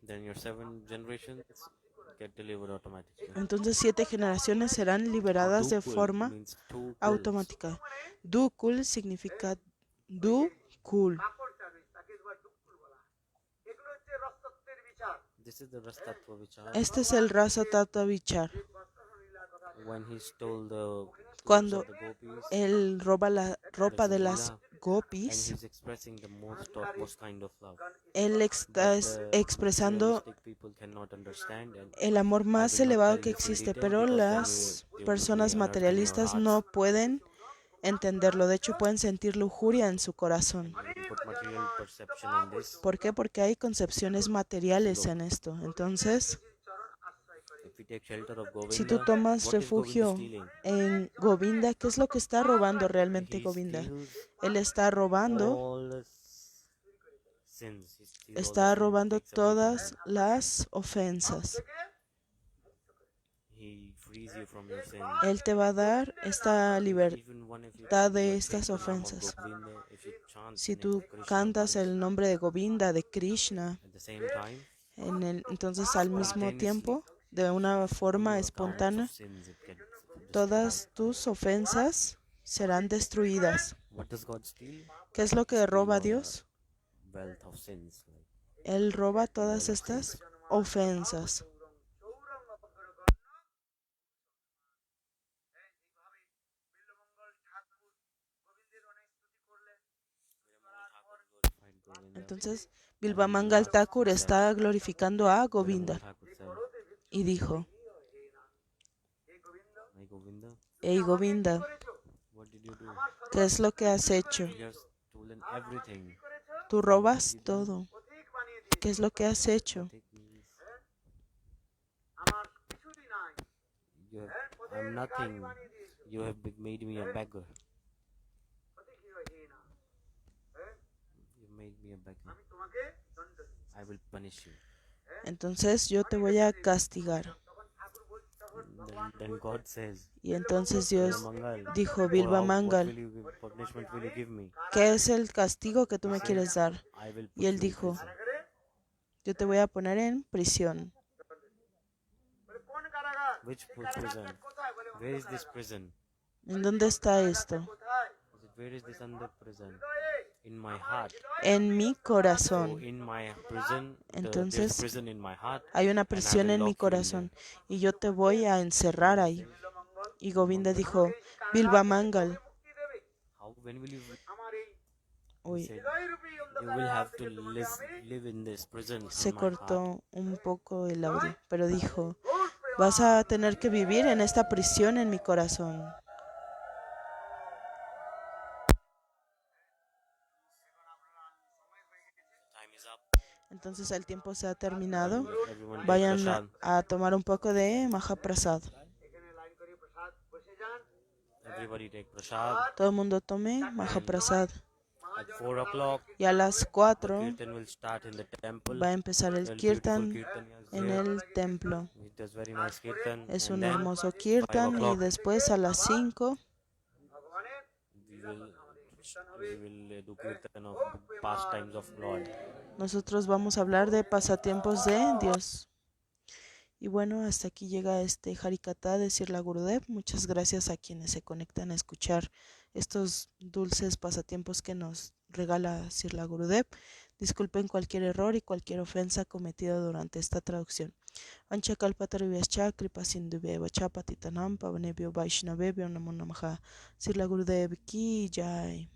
then your 7 generations get delivered automatically. entonces 7 generaciones serán liberadas de Dukul forma means two kuls. automática. Dukul significa Dukul. This is the Rastatva Vichar. Este es el Rasa Tattva Vichar. When he stole the clothes Cuando of the gopis, él roba la ropa de that's las Leela, and gopis, he's expressing the most topmost kind of love. él está But the expresando materialistic people cannot understand, and el amor I más will not elevado tell que this in existe, detail pero because then las you will be personas unearthing your materialistas hearts. no pueden entenderlo. De hecho, pueden sentir lujuria en su corazón. And when you put material perception on this, ¿Por qué? Porque hay concepciones materiales en esto. Entonces, if we take shelter of si tú Govinda, tomas what is Govinda refugio stealing? en Govinda, ¿qué es lo que está robando realmente He Govinda? steals Él está robando, all the sins. He steals all the está sins, robando takes away from todas them. las ofensas. He frees you from your sins. Él te va a dar esta libertad Even one if you de chant estas the name of ofensas. Govinda, if you chant Si the name tú of Krishna cantas once, el nombre de Govinda, de Krishna, at the same time, entonces al mismo spontaneously, tiempo, de una all forma your accounts espontánea, of sins it get destroyed. todas tus ofensas serán destruidas. What does God steal? ¿Qué es lo que Steal roba all the Dios? wealth of sins. Like, Él roba todas wealth of estas sins. ofensas. Glorified Govinda. Entonces, Bilvamangal Thakur está glorificando a Govinda Viramal Thakur said, y dijo, "My Govinda, hey Govinda, what did you do? ¿qué es lo que has hecho? You have stolen everything. Tú robas todo. ¿Qué es lo que has hecho? Take means I'm nothing. You have made me a beggar. You made me a beggar. I will punish you." Entonces yo te voy a castigar. Then God says, Y entonces Dios Mangal, dijo, what Bilvamangal, punishment will you give me? ¿qué es el castigo que tú me quieres dar? I will put Y él you in dijo, prison. yo te voy a poner en prisión. Which prison? Where is this prison? ¿En dónde está esto? Where is this under prison? In my heart. En mi So corazón. in my prison, Entonces, there's prison in my heart. Hay una and I prisión will en mi lock you in corazón there. y yo te voy a encerrar ahí. Y Govinda dijo, Bilvamangal, How? When will you? He Uy, said, "You will have to live in this prison se in my heart." cortó un poco el audio, pero dijo, vas a tener que vivir en esta prisión en mi corazón. Time is up. Entonces el tiempo se ha terminado. Everyone take Vayan prasad. a tomar un poco de Mahaprasad. Everybody take prasad. Todo el mundo tome Mahaprasad. At 4 o'clock, Y a las the 4 kirtan will start in the temple. va a empezar el Well, beautiful kirtan kirtanyas en there. el templo. He does very nice kirtan. Es And un then hermoso 5 kirtan y o'clock, después a las 5 we will do kirtan of pastimes of Lord. nosotros vamos a hablar de pasatiempos de Dios. Y bueno, hasta aquí llega este Harikatha de Srila Gurudev. Muchas gracias a quienes se conectan a escuchar estos dulces pasatiempos que nos regala Srila Gurudev. Disculpen cualquier error y cualquier ofensa cometida durante esta traducción. Anchakalpatarvyascha kripasindhubheva cha patitanam pavanebhyo vaishnavebhyo namo namaha. Srila Gurudev ki jai.